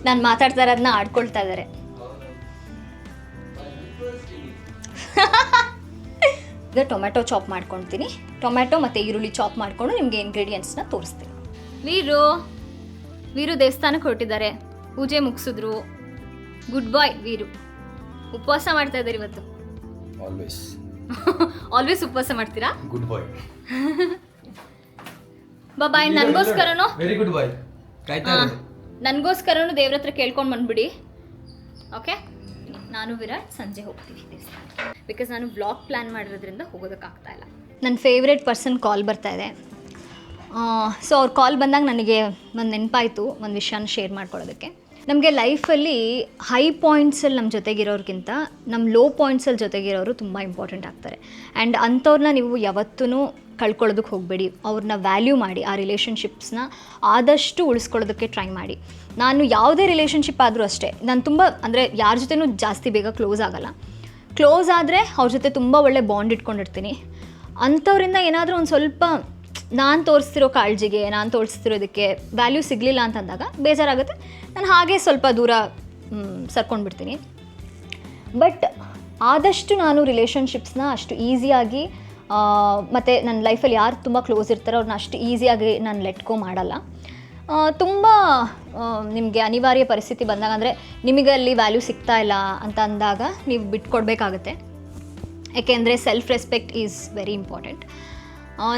ನಾನು ಮಾತಾಡ್ತಾ ಇರೋದನ್ನ ಆಡ್ಕೊಳ್ತಾ ಇದ್ದಾರೆ. ಈಗ ಟೊಮೆಟೊ ಚಾಪ್ ಮಾಡ್ಕೊಳ್ತೀನಿ. ಟೊಮೆಟೊ ಮತ್ತು ಈರುಳ್ಳಿ ಚಾಪ್ ಮಾಡಿಕೊಂಡು ನಿಮಗೆ ಇಂಗ್ರೀಡಿಯೆಂಟ್ಸ್ನ ತೋರಿಸ್ತೀನಿ. ವೀರು ದೇವಸ್ಥಾನಕ್ಕೆ ಹೊರಟಿದ್ದಾರೆ, ಪೂಜೆ ಮುಗಿಸಿದ್ರು. ಗುಡ್ ಬಾಯ್ ವೀರು. ಉಪವಾಸ ಮಾಡ್ತಾ ಇದ್ದಾರೆ ಇವತ್ತು. ಆಲ್ವೇಸ್ ಉಪವಾಸ ಮಾಡ್ತೀರಾ? ಗುಡ್ ಬಾಯ್. ಬಾಯ್. ನನಗೋಸ್ಕರನೂ ವೆರಿ ಗುಡ್ ಬಾಯ್. ನನಗೋಸ್ಕರನೂ ದೇವ್ರ ಹತ್ರ ಕೇಳ್ಕೊಂಡು ಬಂದ್ಬಿಡಿ. ಓಕೆ, ನಾನು ವಿರಾಟ್ ಸಂಜೆ ಹೋಗ್ತೀವಿ ದೇವಸ್ಥಾನಕ್ಕೆ. ಬಿಕಾಸ್ ನಾನು ವ್ಲಾಗ್ ಪ್ಲ್ಯಾನ್ ಮಾಡಿರೋದ್ರಿಂದ ಹೋಗೋದಕ್ಕಾಗ್ತಾ ಇಲ್ಲ. ನನ್ನ ಫೇವ್ರೆಟ್ ಪರ್ಸನ್ ಕಾಲ್ ಬರ್ತಾ ಇದೆ. ಸೊ ಅವ್ರ ಕಾಲ್ ಬಂದಾಗ ನನಗೆ ಒಂದು ನೆನಪಾಯಿತು ಒಂದು ವಿಷಯನ ಶೇರ್ ಮಾಡ್ಕೊಳ್ಳೋದಕ್ಕೆ. ನಮಗೆ ಲೈಫಲ್ಲಿ ಹೈ ಪಾಯಿಂಟ್ಸಲ್ಲಿ ನಮ್ಮ ಜೊತೆಗಿರೋರ್ಗಿಂತ ನಮ್ಮ ಲೋ ಪಾಯಿಂಟ್ಸಲ್ಲಿ ಜೊತೆಗಿರೋರು ತುಂಬ ಇಂಪಾರ್ಟೆಂಟ್ ಆಗ್ತಾರೆ. ಆ್ಯಂಡ್ ಅಂಥವ್ರನ್ನ ನೀವು ಯಾವತ್ತೂ ಕಳ್ಕೊಳ್ಳೋದಕ್ಕೆ ಹೋಗಬೇಡಿ. ಅವ್ರನ್ನ ವ್ಯಾಲ್ಯೂ ಮಾಡಿ, ಆ ರಿಲೇಷನ್ಶಿಪ್ಸ್ನ ಆದಷ್ಟು ಉಳಿಸ್ಕೊಳ್ಳೋದಕ್ಕೆ ಟ್ರೈ ಮಾಡಿ. ನಾನು ಯಾವುದೇ ರಿಲೇಷನ್ಶಿಪ್ ಆದರೂ ಅಷ್ಟೇ, ನಾನು ತುಂಬ ಅಂದರೆ ಯಾರ ಜೊತೆನೂ ಜಾಸ್ತಿ ಬೇಗ ಕ್ಲೋಸ್ ಆಗೋಲ್ಲ. ಕ್ಲೋಸ್ ಆದರೆ ಅವ್ರ ಜೊತೆ ತುಂಬ ಒಳ್ಳೆ ಬಾಂಡ್ ಇಟ್ಕೊಂಡಿರ್ತೀನಿ. ಅಂಥವ್ರಿಂದ ಏನಾದರೂ ಒಂದು ಸ್ವಲ್ಪ ನಾನು ತೋರಿಸ್ತಿರೋ ಕಾಳಜಿಗೆ, ನಾನು ತೋರಿಸ್ತಿರೋದಕ್ಕೆ ವ್ಯಾಲ್ಯೂ ಸಿಗಲಿಲ್ಲ ಅಂತಂದಾಗ ಬೇಜಾರಾಗುತ್ತೆ. ನಾನು ಹಾಗೆ ಸ್ವಲ್ಪ ದೂರ ಸರ್ಕೊಂಡ್ಬಿಡ್ತೀನಿ. ಬಟ್ ಆದಷ್ಟು ನಾನು ರಿಲೇಷನ್ಶಿಪ್ಸ್ನ ಅಷ್ಟು ಈಸಿಯಾಗಿ ಮತ್ತು ನನ್ನ ಲೈಫಲ್ಲಿ ಯಾರು ತುಂಬ ಕ್ಲೋಸ್ ಇರ್ತಾರೋ ಅವ್ರನ್ನ ಅಷ್ಟು ಈಸಿಯಾಗಿ ನಾನು ಲೆಟ್ಕೋ ಮಾಡಲ್ಲ. ತುಂಬ ನಿಮಗೆ ಅನಿವಾರ್ಯ ಪರಿಸ್ಥಿತಿ ಬಂದಾಗ, ಅಂದರೆ ನಿಮಗೆ ಅಲ್ಲಿ ವ್ಯಾಲ್ಯೂ ಸಿಗ್ತಾ ಇಲ್ಲ ಅಂತ ಅಂದಾಗ ನೀವು ಬಿಟ್ಕೊಡ್ಬೇಕಾಗತ್ತೆ. ಯಾಕೆಂದರೆ self respect is very important.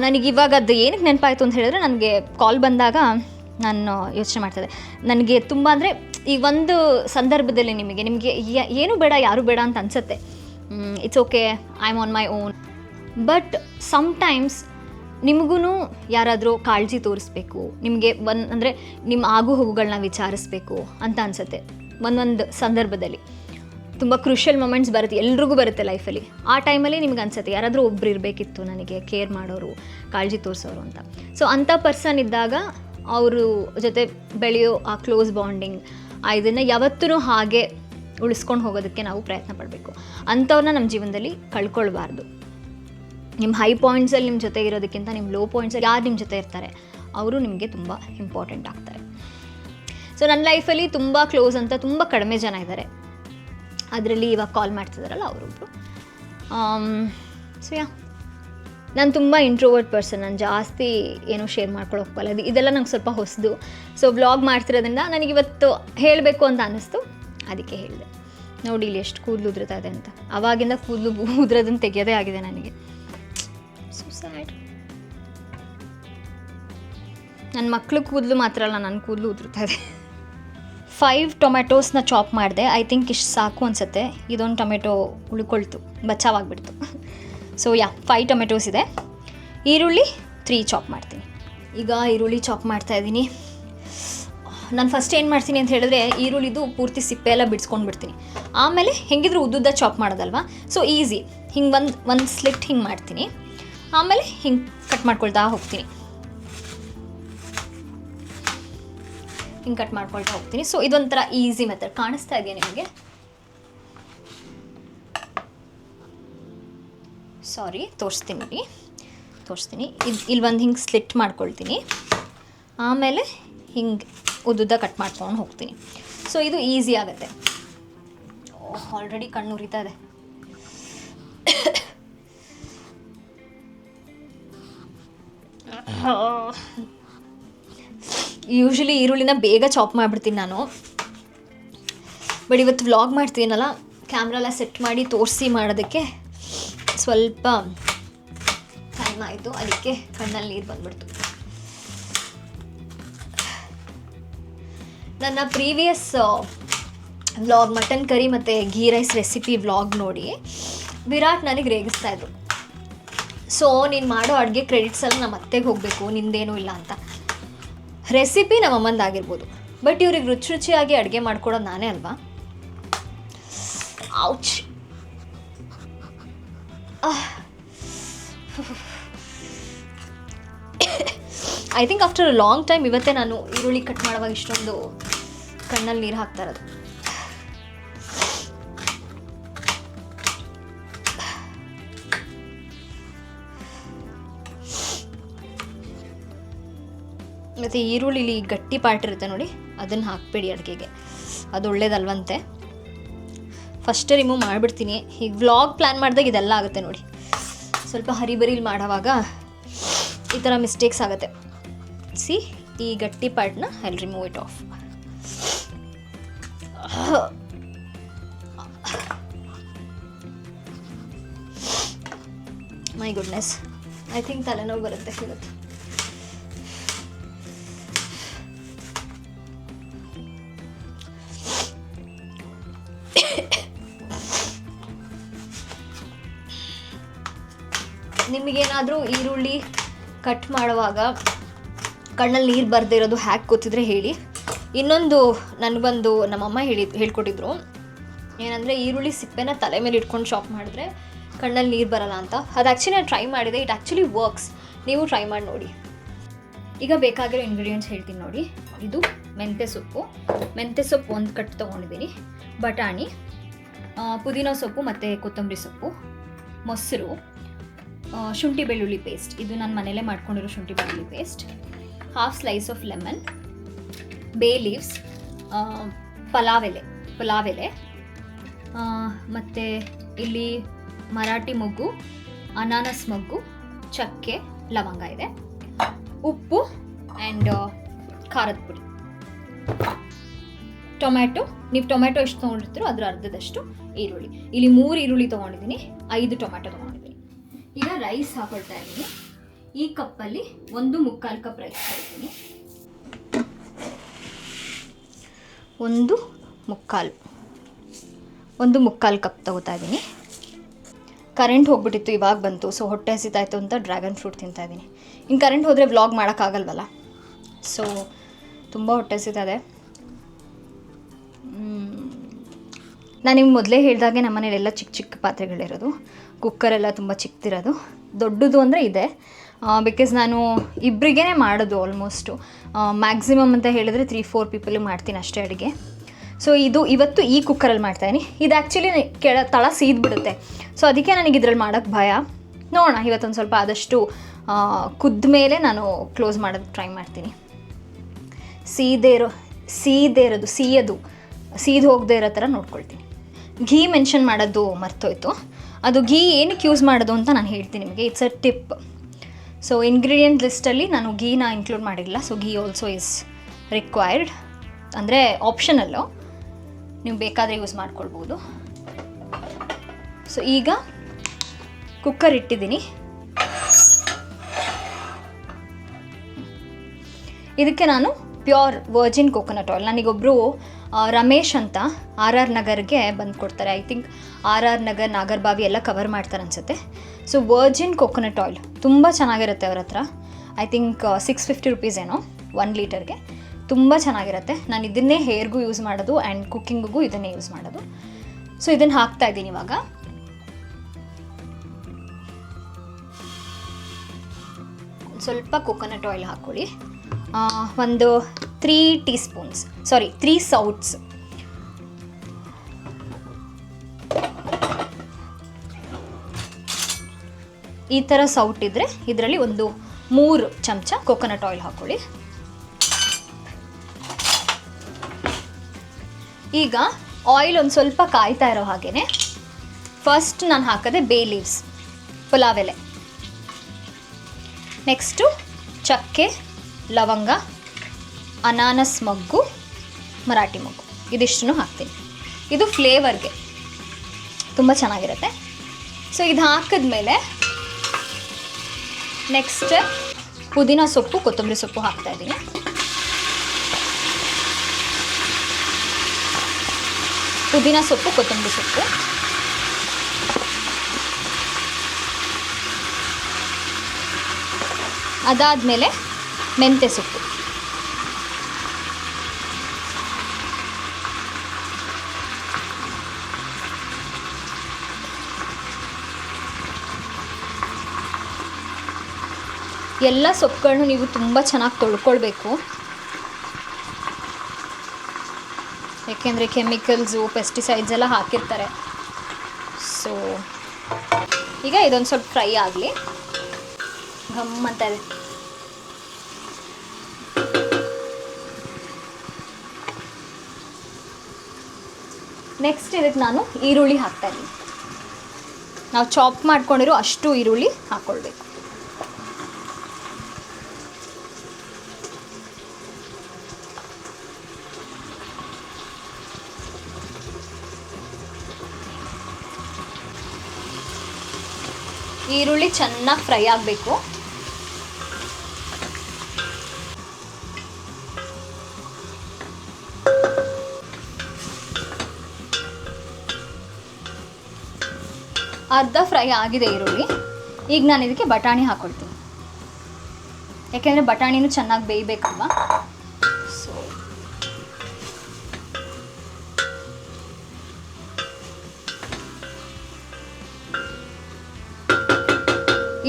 ನನಗಿವಾಗ ಅದು ಏನಕ್ಕೆ ನೆನಪಾಯಿತು ಅಂತ ಹೇಳಿದ್ರೆ, ನನಗೆ ಕಾಲ್ ಬಂದಾಗ ನಾನು ಯೋಚನೆ ಮಾಡ್ತಾಯಿದ್ದೆ. ನನಗೆ ತುಂಬ ಅಂದರೆ ಈ ಒಂದು ಸಂದರ್ಭದಲ್ಲಿ ನಿಮಗೆ ಏನು ಬೇಡ, ಯಾರು ಬೇಡ ಅಂತ ಅನಿಸುತ್ತೆ. It's okay, I am on my own. But sometimes ನಿಮಗೂ ಯಾರಾದರೂ ಕಾಳಜಿ ತೋರಿಸ್ಬೇಕು, ನಿಮಗೆ ಅಂದರೆ ನಿಮ್ಮ ಆಗು ಹೋಗುಗಳನ್ನ ವಿಚಾರಿಸ್ಬೇಕು ಅಂತ ಅನಿಸುತ್ತೆ. ಒಂದೊಂದು ಸಂದರ್ಭದಲ್ಲಿ ತುಂಬ ಕ್ರೂಷಿಯಲ್ ಮೊಮೆಂಟ್ಸ್ ಬರುತ್ತೆ, ಎಲ್ರಿಗೂ ಬರುತ್ತೆ ಲೈಫಲ್ಲಿ. ಆ ಟೈಮಲ್ಲಿ ನಿಮ್ಗೆ ಅನಿಸುತ್ತೆ ಯಾರಾದರೂ ಒಬ್ರು ಇರಬೇಕಿತ್ತು ನನಗೆ ಕೇರ್ ಮಾಡೋರು, ಕಾಳಜಿ ತೋರಿಸೋರು ಅಂತ. ಸೊ ಅಂಥ ಪರ್ಸನ್ ಇದ್ದಾಗ ಅವರು ಜೊತೆ ಬೆಳೆಯೋ ಆ ಕ್ಲೋಸ್ ಬಾಂಡಿಂಗ್, ಇದನ್ನು ಯಾವತ್ತೂ ಹಾಗೆ ಉಳಿಸ್ಕೊಂಡು ಹೋಗೋದಕ್ಕೆ ನಾವು ಪ್ರಯತ್ನ ಪಡಬೇಕು. ಅಂಥವ್ರನ್ನ ನಮ್ಮ ಜೀವನದಲ್ಲಿ ಕಳ್ಕೊಳ್ಬಾರ್ದು. ನಿಮ್ಮ ಹೈ ಪಾಯಿಂಟ್ಸಲ್ಲಿ ನಿಮ್ಮ ಜೊತೆ ಇರೋದಕ್ಕಿಂತ ನಿಮ್ಮ ಲೋ ಪಾಯಿಂಟ್ಸಲ್ಲಿ ಯಾರು ನಿಮ್ಮ ಜೊತೆ ಇರ್ತಾರೆ ಅವರು ನಿಮಗೆ ತುಂಬ ಇಂಪಾರ್ಟೆಂಟ್ ಆಗ್ತಾರೆ. ಸೊ ನನ್ನ ಲೈಫಲ್ಲಿ ತುಂಬ ಕ್ಲೋಸ್ ಅಂತ ತುಂಬ ಕಡಿಮೆ ಜನ ಇದ್ದಾರೆ. ಅದರಲ್ಲಿ ಇವಾಗ ಕಾಲ್ ಮಾಡ್ತಿದ್ದಾರಲ್ಲ ಅವರೊಬ್ಬರು. ಸೊ ನಾನು ತುಂಬ ಇಂಟ್ರೋವರ್ಟ್ ಪರ್ಸನ್. ನಾನು ಜಾಸ್ತಿ ಏನೂ ಶೇರ್ ಮಾಡ್ಕೊಳ್ಳೋಕೆ ಹೋಗಲ್ಲ. ಇದೆಲ್ಲ ನಂಗೆ ಸ್ವಲ್ಪ ಹೊಸದು. ಸೊ ವ್ಲಾಗ್ ಮಾಡ್ತಿರೋದ್ರಿಂದ ನನಗಿವತ್ತು ಹೇಳಬೇಕು ಅಂತ ಅನ್ನಿಸ್ತು, ಅದಕ್ಕೆ ಹೇಳಿದೆ. ನೋಡಿ ಇಲ್ಲಿ ಎಷ್ಟು ಕೂದಲು ಉದುರ್ತಾ ಇದೆ ಅಂತ. ಆವಾಗಿಂದ ಕೂದಲು ಉದುರೋದನ್ನು ತೆಗೆಯೋದೇ ಆಗಿದೆ ನನಗೆ. So sad. ನನ್ನ ಮಕ್ಕಳು ಕೂದಲು ಮಾತ್ರ ಅಲ್ಲ, ನನ್ನ ಕೂದಲು ಉದುರ್ತಾ ಇದೆ. 5 ಟೊಮೆಟೋಸ್ನ ಚಾಪ್ ಮಾಡಿದೆ. ಐ ಥಿಂಕ್ ಇಷ್ಟು ಸಾಕು ಅನಿಸುತ್ತೆ. ಇದೊಂದು ಟೊಮೆಟೊ ಉಳ್ಕೊಳ್ತು, ಬಚಾವಾಗಿಬಿಡ್ತು. ಸೊ 5 ಟೊಮೆಟೋಸ್ ಇದೆ. ಈರುಳ್ಳಿ 3 ಚಾಪ್ ಮಾಡ್ತೀನಿ. ಈಗ ಈರುಳ್ಳಿ ಚಾಪ್ ಮಾಡ್ತಾಯಿದ್ದೀನಿ. ನಾನು ಫಸ್ಟ್ ಏನು ಮಾಡ್ತೀನಿ ಅಂತ ಹೇಳಿದ್ರೆ, ಈರುಳ್ಳಿದು ಪೂರ್ತಿ ಸಿಪ್ಪೆ ಎಲ್ಲ ಬಿಡಿಸ್ಕೊಂಡು ಬಿಡ್ತೀನಿ. ಆಮೇಲೆ ಹೆಂಗಿದ್ರು ಉದ್ದುದ್ದ ಚಾಪ್ ಮಾಡೋದಲ್ವ, ಸೊ ಈಸಿ. ಹಿಂಗೆ ಒಂದು ಸ್ಲಿಟ್ ಹಿಂಗೆ ಮಾಡ್ತೀನಿ, ಆಮೇಲೆ ಹಿಂಗೆ ಕಟ್ ಮಾಡ್ಕೊಳ್ತಾ ಹೋಗ್ತೀನಿ. ಹಿಂಗೆ ಕಟ್ ಮಾಡ್ಕೊಳ್ತಾ ಹೋಗ್ತೀನಿ. ಸೊ ಇದೊಂಥರ ಈಸಿ ಮೆಥಡ್. ಕಾಣಿಸ್ತಾ ಇದೆಯಾ ನಿಮಗೆ? ಸಾರಿ, ತೋರಿಸ್ತೀನಿ. ಇಲ್ಲಿ ಒಂದು ಹಿಂಗೆ ಸ್ಲಿಟ್ ಮಾಡ್ಕೊಳ್ತೀನಿ, ಆಮೇಲೆ ಹಿಂಗೆ ಉದ್ದುದ್ದ ಕಟ್ ಮಾಡ್ಕೊಂಡು ಹೋಗ್ತೀನಿ. ಸೊ ಇದು ಈಸಿ ಆಗುತ್ತೆ. ಆಲ್ರೆಡಿ ಕಣ್ಣು ಉರಿತಾ ಇದೆ. ಯೂಶ್ವಲಿ ಈರುಳ್ಳಿನ ಬೇಗ ಚಾಪ್ ಮಾಡಿಬಿಡ್ತೀನಿ ನಾನು. ಬಟ್ ಇವತ್ತು ವ್ಲಾಗ್ ಮಾಡ್ತೀನಲ್ಲ, ಕ್ಯಾಮ್ರಾ ಎಲ್ಲ ಸೆಟ್ ಮಾಡಿ ತೋರಿಸಿ ಮಾಡೋದಕ್ಕೆ ಸ್ವಲ್ಪ ಟೈಮ್ ಆಯಿತು. ಅದಕ್ಕೆ ಕಣ್ಣಲ್ಲಿ ನೀರು ಬಂದ್ಬಿಡ್ತು. ನನ್ನ ಪ್ರೀವಿಯಸ್ ವ್ಲಾಗ್ ಮಟನ್ ಕರಿ ಮತ್ತು ಘೀ ರೈಸ್ ರೆಸಿಪಿ ವ್ಲಾಗ್ ನೋಡಿ ವಿರಾಟ್ ನನಗೆ ರೇಗಿಸ್ತಾಯಿದ್ರು. ಸೊ ನೀನು ಮಾಡೋ ಅಡುಗೆ ಕ್ರೆಡಿಟ್ಸ್ ಎಲ್ಲ ನಮ್ಮ ಅತ್ತೆಗೆ ಹೋಗಬೇಕು, ನಿಂದೇನೂ ಇಲ್ಲ ಅಂತ. ರೆಸಿಪಿ ನಮ್ಮ ಅಮ್ಮಂದಾಗಿರ್ಬೋದು, ಬಟ್ ಇವ್ರಿಗೆ ರುಚಿಯಾಗಿ ಅಡುಗೆ ಮಾಡ್ಕೊಡೋದು ನಾನೇ ಅಲ್ವಾ. Ouch. I think after a long time ಇವತ್ತೇ ನಾನು ಈರುಳ್ಳಿ ಕಟ್ ಮಾಡುವಾಗ ಇಷ್ಟೊಂದು ಕಣ್ಣಲ್ಲಿ ನೀರು ಹಾಕ್ತಾ ಇರೋದು. ಮತ್ತು ಈರುಳ್ಳಿಲಿ ಗಟ್ಟಿ ಪಾರ್ಟ್ ಇರುತ್ತೆ ನೋಡಿ, ಅದನ್ನು ಹಾಕಬೇಡಿ ಅಡುಗೆಗೆ, ಅದು ಒಳ್ಳೇದಲ್ವಂತೆ. ಫಸ್ಟೇ ರಿಮೂವ್ ಮಾಡಿಬಿಡ್ತೀನಿ. ಈಗ ವ್ಲಾಗ್ ಪ್ಲ್ಯಾನ್ ಮಾಡಿದಾಗ ಇದೆಲ್ಲ ಆಗುತ್ತೆ ನೋಡಿ. ಸ್ವಲ್ಪ ಹರಿಬರಿಲಿ ಮಾಡೋವಾಗ ಈ ಥರ ಮಿಸ್ಟೇಕ್ಸ್ ಆಗುತ್ತೆ. ಸಿ, ಈ ಗಟ್ಟಿ ಪಾರ್ಟ್ನ I will remove it off. My goodness, I think ತಲೆನೋವು ಬರುತ್ತೆ ಇವತ್ತು. ನಿಮಗೇನಾದರೂ ಈರುಳ್ಳಿ ಕಟ್ ಮಾಡುವಾಗ ಕಣ್ಣಲ್ಲಿ ನೀರು ಬರದೇ ಇರೋದು ಹ್ಯಾಕ್ ಗೊತ್ತಿದ್ರೆ ಹೇಳಿ. ಇನ್ನೊಂದು ನನಗೊಂದು ನಮ್ಮಮ್ಮ ಹೇಳ್ಕೊಟ್ಟಿದ್ರು, ಏನಂದರೆ ಈರುಳ್ಳಿ ಸಿಪ್ಪೆನ ತಲೆ ಮೇಲೆ ಇಟ್ಕೊಂಡು ಚಾಪ್ ಮಾಡಿದ್ರೆ ಕಣ್ಣಲ್ಲಿ ನೀರು ಬರಲ್ಲ ಅಂತ. ಅದು ಆ್ಯಕ್ಚುಲಿ ನಾನು ಟ್ರೈ ಮಾಡಿದೆ, ಇಟ್ ಆ್ಯಕ್ಚುಲಿ ವರ್ಕ್ಸ್. ನೀವು ಟ್ರೈ ಮಾಡಿ ನೋಡಿ. ಈಗ ಬೇಕಾಗಿರೋ ಇಂಗ್ರೀಡಿಯೆಂಟ್ಸ್ ಹೇಳ್ತೀನಿ ನೋಡಿ. ಇದು ಮೆಂತ್ಯ ಸೊಪ್ಪು, ಮೆಂತ್ಯ ಸೊಪ್ಪು 1 ಕಟ್ ತೊಗೊಂಡಿದ್ದೀನಿ, ಬಟಾಣಿ, ಪುದೀನ ಸೊಪ್ಪು ಮತ್ತು ಕೊತ್ತಂಬರಿ ಸೊಪ್ಪು, ಮೊಸರು, ಶುಂಠಿ ಬೆಳ್ಳುಳ್ಳಿ ಪೇಸ್ಟ್, ಇದು ನಾನು ಮನೇಲೇ ಮಾಡ್ಕೊಂಡಿರೋ ಶುಂಠಿ ಬೆಳ್ಳುಳ್ಳಿ paste, half slice of lemon, ಬೇ ಲೀವ್ಸ್, ಪಲಾವ್ ಎಲೆ, ಮತ್ತು ಇಲ್ಲಿ ಮರಾಠಿ ಮೊಗ್ಗು, ಅನಾನಸ್ ಮೊಗ್ಗು, ಚಕ್ಕೆ, ಲವಂಗ ಇದೆ, ಉಪ್ಪು ಆ್ಯಂಡ್ ಖಾರದ ಪುಡಿ, ಟೊಮ್ಯಾಟೊ. ನೀವು ಟೊಮ್ಯಾಟೊ ಎಷ್ಟು ತೊಗೊಂಡಿರ್ತೀರೋ ಅದರ ಅರ್ಧದಷ್ಟು ಈರುಳ್ಳಿ. ಇಲ್ಲಿ 3 ಈರುಳ್ಳಿ ತೊಗೊಂಡಿದ್ದೀನಿ, 5 ಟೊಮ್ಯಾಟೊ ತೊಗೊಂಡಿದ್ದೀನಿ. ಈಗ ರೈಸ್ ಹಾಕೊಳ್ತಾ ಇದ್ದೀನಿ. ಈ ಕಪ್ಪಲ್ಲಿ 1/4 ಕಪ್ ರೈಸ್ ಹಾಕ್ತೀನಿ. 1/4 ಕಪ್ ತಗೋತಾ ಇದ್ದೀನಿ. ಕರೆಂಟ್ ಹೋಗ್ಬಿಟ್ಟಿತ್ತು, ಇವಾಗ ಬಂತು. ಸೊ ಹೊಟ್ಟೆ ಹಸಿತಾಯಿತು ಅಂತ ಡ್ರ್ಯಾಗನ್ ಫ್ರೂಟ್ ತಿಂತಾ ಇದ್ದೀನಿ. ಇನ್ನು ಕರೆಂಟ್ ಹೋದರೆ ವ್ಲಾಗ್ ಮಾಡೋಕ್ಕಾಗಲ್ವಲ್ಲ, ಸೊ ತುಂಬ ಹೊಟ್ಟೆ ಹಸಿತಾ ಇದೆ. ನಾನು ನಿಮ್ಗೆ ಮೊದಲೇ ಹೇಳಿದಾಗೆ ನಮ್ಮ ಮನೇಲೆಲ್ಲ ಚಿಕ್ಕ ಚಿಕ್ಕ ಪಾತ್ರೆಗಳಿರೋದು, ಕುಕ್ಕರೆಲ್ಲ ತುಂಬ ಚಿಕ್ಕದಿರೋದು. ದೊಡ್ಡದು ಅಂದರೆ ಇದೆ, ಬಿಕಾಸ್ ನಾನು ಇಬ್ಬರಿಗೇ ಮಾಡೋದು ಆಲ್ಮೋಸ್ಟು. ಮ್ಯಾಕ್ಸಿಮಮ್ ಅಂತ ಹೇಳಿದ್ರೆ 3-4 ಪೀಪಲಿಗೆ ಮಾಡ್ತೀನಿ ಅಷ್ಟೇ ಅಡುಗೆ. ಸೊ ಇವತ್ತು ಈ ಕುಕ್ಕರಲ್ಲಿ ಮಾಡ್ತಾಯಿದ್ದೀನಿ. ಇದು ಆ್ಯಕ್ಚುಲಿ ತಳ ಸೀದ್ಬಿಡುತ್ತೆ, ಸೊ ಅದಕ್ಕೆ ನನಗೆ ಇದ್ರಲ್ಲಿ ಮಾಡೋಕ್ಕೆ ಭಯ. ನೋಡೋಣ, ಇವತ್ತೊಂದು ಸ್ವಲ್ಪ ಆದಷ್ಟು ಕುದ್ದ ಮೇಲೆ ನಾನು ಕ್ಲೋಸ್ ಮಾಡೋದಕ್ಕೆ ಟ್ರೈ ಮಾಡ್ತೀನಿ. ಸೀದು ಹೋಗದೆ ಇರೋ ಥರ ನೋಡ್ಕೊಳ್ತೀನಿ. ಘೀ ಮೆನ್ಷನ್ ಮಾಡೋದು ಮರ್ತೋಯ್ತು. ಅದು ಘೀ ಏನಕ್ಕೆ ಯೂಸ್ ಮಾಡೋದು ಅಂತ ನಾನು ಹೇಳ್ತೀನಿ ನಿಮಗೆ. It's a tip. So ingredient ಲಿಸ್ಟಲ್ಲಿ ನಾನು ಘೀನ ಇನ್ಕ್ಲೂಡ್ ಮಾಡಿರಲಿಲ್ಲ. So ghee also is required, ಅಂದರೆ ಆಪ್ಷನಲ್ಲು, ನೀವು ಬೇಕಾದರೆ ಯೂಸ್ ಮಾಡ್ಕೊಳ್ಬೋದು. ಸೊ ಈಗ ಕುಕ್ಕರ್ ಇಟ್ಟಿದ್ದೀನಿ. ಇದಕ್ಕೆ ನಾನು ಪ್ಯೂರ್ ವರ್ಜಿನ್ ಕೋಕೋನಟ್ ಆಯಿಲ್, ನನಗೊಬ್ಬರು ರಮೇಶ್ ಅಂತ RR ನಗರ್ಗೆ ಬಂದು ಕೊಡ್ತಾರೆ. I think RR Nagar, Nagarbhavi ಎಲ್ಲ ಕವರ್ ಮಾಡ್ತಾರೆ ಅನಿಸುತ್ತೆ. ಸೊ ವರ್ಜಿನ್ ಕೋಕೋನಟ್ ಆಯಿಲ್ ತುಂಬ ಚೆನ್ನಾಗಿರುತ್ತೆ ಅವ್ರ ಹತ್ರ. ಐ ಥಿಂಕ್ 650 ರುಪೀಸ್ ಏನೋ 1 ಲೀಟರ್ಗೆ. ತುಂಬ ಚೆನ್ನಾಗಿರುತ್ತೆ. ನಾನು ಇದನ್ನೇ ಹೇರ್ಗೂ ಯೂಸ್ ಮಾಡೋದು ಆ್ಯಂಡ್ ಕುಕ್ಕಿಂಗಿಗೂ ಇದನ್ನೇ ಯೂಸ್ ಮಾಡೋದು. ಸೊ ಇದನ್ನು ಹಾಕ್ತಾಯಿದ್ದೀನಿ ಇವಾಗ. ಸ್ವಲ್ಪ ಕೋಕೋನಟ್ ಆಯಿಲ್ ಹಾಕ್ಕೊಳ್ಳಿ. ಒಂದು 3 ಸೌಟ್ಸ್. ಈ ಥರ ಸೌಟ್ ಇದ್ದರೆ ಇದರಲ್ಲಿ ಒಂದು 3 ಚಮಚ ಕೋಕೋನಟ್ ಆಯಿಲ್ ಹಾಕ್ಕೊಳ್ಳಿ. ಈಗ ಆಯಿಲ್ ಒಂದು ಸ್ವಲ್ಪ ಕಾಯ್ತಾ ಇರೋ ಹಾಗೇ ಫಸ್ಟ್ ನಾನು ಹಾಕೋದೆ ಬೇ ಲೀವ್ಸ್, ಪಲಾವ್ ಎಲೆ, ನೆಕ್ಸ್ಟು ಚಕ್ಕೆ, ಲವಂಗ, ಅನಾನಸ್ ಮೊಗ್ಗು, ಮರಾಠಿ ಮೊಗ್ಗು, ಇದಿಷ್ಟನ್ನು ಹಾಕ್ತೀನಿ. ಇದು ಫ್ಲೇವರ್ಗೆ ತುಂಬ ಚೆನ್ನಾಗಿರುತ್ತೆ. ಸೊ ಇದು ಹಾಕಿದ್ಮೇಲೆ ನೆಕ್ಸ್ಟ್ ಪುದೀನ ಸೊಪ್ಪು, ಕೊತ್ತಂಬರಿ ಸೊಪ್ಪು ಹಾಕ್ತಾಯಿದ್ದೀನಿ. ಪುದೀನ ಸೊಪ್ಪು, ಕೊತ್ತಂಬರಿ ಸೊಪ್ಪು, ಅದಾದಮೇಲೆ ಮೆಂತ್ಯ ಸೊಪ್ಪು, ಎಲ್ಲ ಸೊಪ್ಪುಗಳನ್ನು ನೀವು ತುಂಬ ಚೆನ್ನಾಗಿ ತೊಳ್ಕೊಳ್ಬೇಕು. ಯಾಕೆಂದರೆ ಕೆಮಿಕಲ್ಸು, ಪೆಸ್ಟಿಸೈಡ್ಸ್ ಎಲ್ಲ ಹಾಕಿರ್ತಾರೆ. ಸೊ ಈಗ ಇದೊಂದು ಸ್ವಲ್ಪ ಫ್ರೈ ಆಗಲಿ. ಘಮ್ ಅಂತ ಇದೆ. ನೆಕ್ಸ್ಟ್ ಇದಕ್ಕೆ ನಾನು ಈರುಳ್ಳಿ ಹಾಕ್ತಾಯಿದ್ದೀನಿ. ನಾವು ಚಾಪ್ ಮಾಡ್ಕೊಂಡಿರೋ ಅಷ್ಟು ಈರುಳ್ಳಿ ಹಾಕ್ಕೊಳ್ಬೇಕು. ಈರುಳ್ಳಿ ಚೆನ್ನಾಗಿ ಫ್ರೈ ಆಗಬೇಕು. ಅರ್ಧ ಫ್ರೈ ಆಗಿದೆ ಈರುಳ್ಳಿ. ಈಗ ನಾನು ಇದಕ್ಕೆ ಬಟಾಣಿ ಹಾಕ್ಕೊಳ್ತೀನಿ, ಯಾಕೆಂದರೆ ಬಟಾಣಿನೂ ಚೆನ್ನಾಗಿ ಬೇಯಬೇಕಲ್ವ. ಸೊ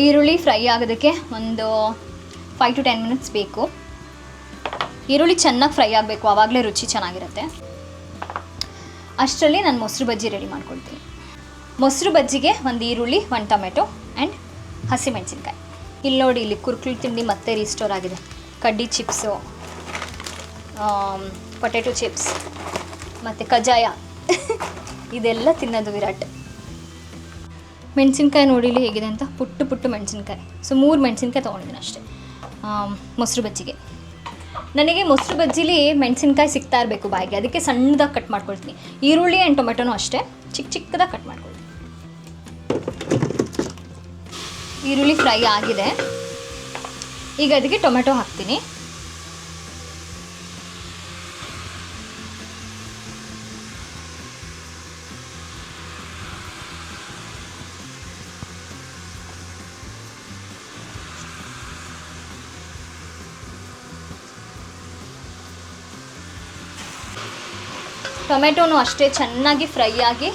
ಈರುಳ್ಳಿ ಫ್ರೈ ಆಗೋದಕ್ಕೆ ಒಂದು 5 to 10 minutes ಬೇಕು. ಈರುಳ್ಳಿ ಚೆನ್ನಾಗಿ ಫ್ರೈ ಆಗಬೇಕು, ಆವಾಗಲೇ ರುಚಿ ಚೆನ್ನಾಗಿರುತ್ತೆ. ಅಷ್ಟರಲ್ಲಿ ನಾನು ಮೊಸರು ಬಜ್ಜಿ ರೆಡಿ ಮಾಡ್ಕೊಳ್ತೀನಿ. ಮೊಸರು ಬಜ್ಜಿಗೆ ಒಂದು ಈರುಳ್ಳಿ, 1 ಟೊಮೆಟೊ ಆ್ಯಂಡ್ ಹಸಿಮೆಣಸಿನ್ಕಾಯಿ. ಇಲ್ಲಿ ನೋಡಿ, ಇಲ್ಲಿ ಕುರ್ಕುರಿ ತಿಂಡಿ ಮತ್ತೆ ರೀಸ್ಟೋರ್ ಆಗಿದೆ. ಕಡ್ಡಿ ಚಿಪ್ಸು, ಪೊಟ್ಯಾಟೊ ಚಿಪ್ಸ್ ಮತ್ತು ಕಜ್ಜಾಯ ಇದೆಲ್ಲ ತಿನ್ನೋದು ವಿರಾಟ್. ಮೆಣಸಿನ್ಕಾಯಿ ನೋಡಿ ಇಲ್ಲಿ ಹೇಗಿದೆ ಅಂತ, ಪುಟ್ಟು ಪುಟ್ಟು ಮೆಣಸಿನ್ಕಾಯಿ. ಸೊ 3 ಮೆಣಸಿನ್ಕಾಯಿ ತೊಗೊಂಡಿದ್ದೀನಿ ಅಷ್ಟೇ ಮೊಸರು ಬಜ್ಜಿಗೆ. ನನಗೆ ಮೊಸರು ಬಜ್ಜಿಲಿ ಮೆಣಸಿನ್ಕಾಯಿ ಸಿಗ್ತಾ ಇರಬೇಕು ಬಾಯಿಗೆ, ಅದಕ್ಕೆ ಸಣ್ಣದಾಗಿ ಕಟ್ ಮಾಡ್ಕೊಳ್ತೀನಿ. ಈರುಳ್ಳಿ ಆ್ಯಂಡ್ ಟೊಮೆಟೊನೂ ಅಷ್ಟೇ ಚಿಕ್ಕದಾಗಿ ಕಟ್ ಮಾಡ್ಕೊಳ್ತೀನಿ. ಈರುಳ್ಳಿ ಫ್ರೈ ಆಗಿದೆ, ಈಗ ಅದಕ್ಕೆ ಟೊಮೆಟೊ ಹಾಕ್ತೀನಿ. ಟೊಮೆಟೊನೂ ಅಷ್ಟೇ ಚೆನ್ನಾಗಿ ಫ್ರೈ ಆಗಿ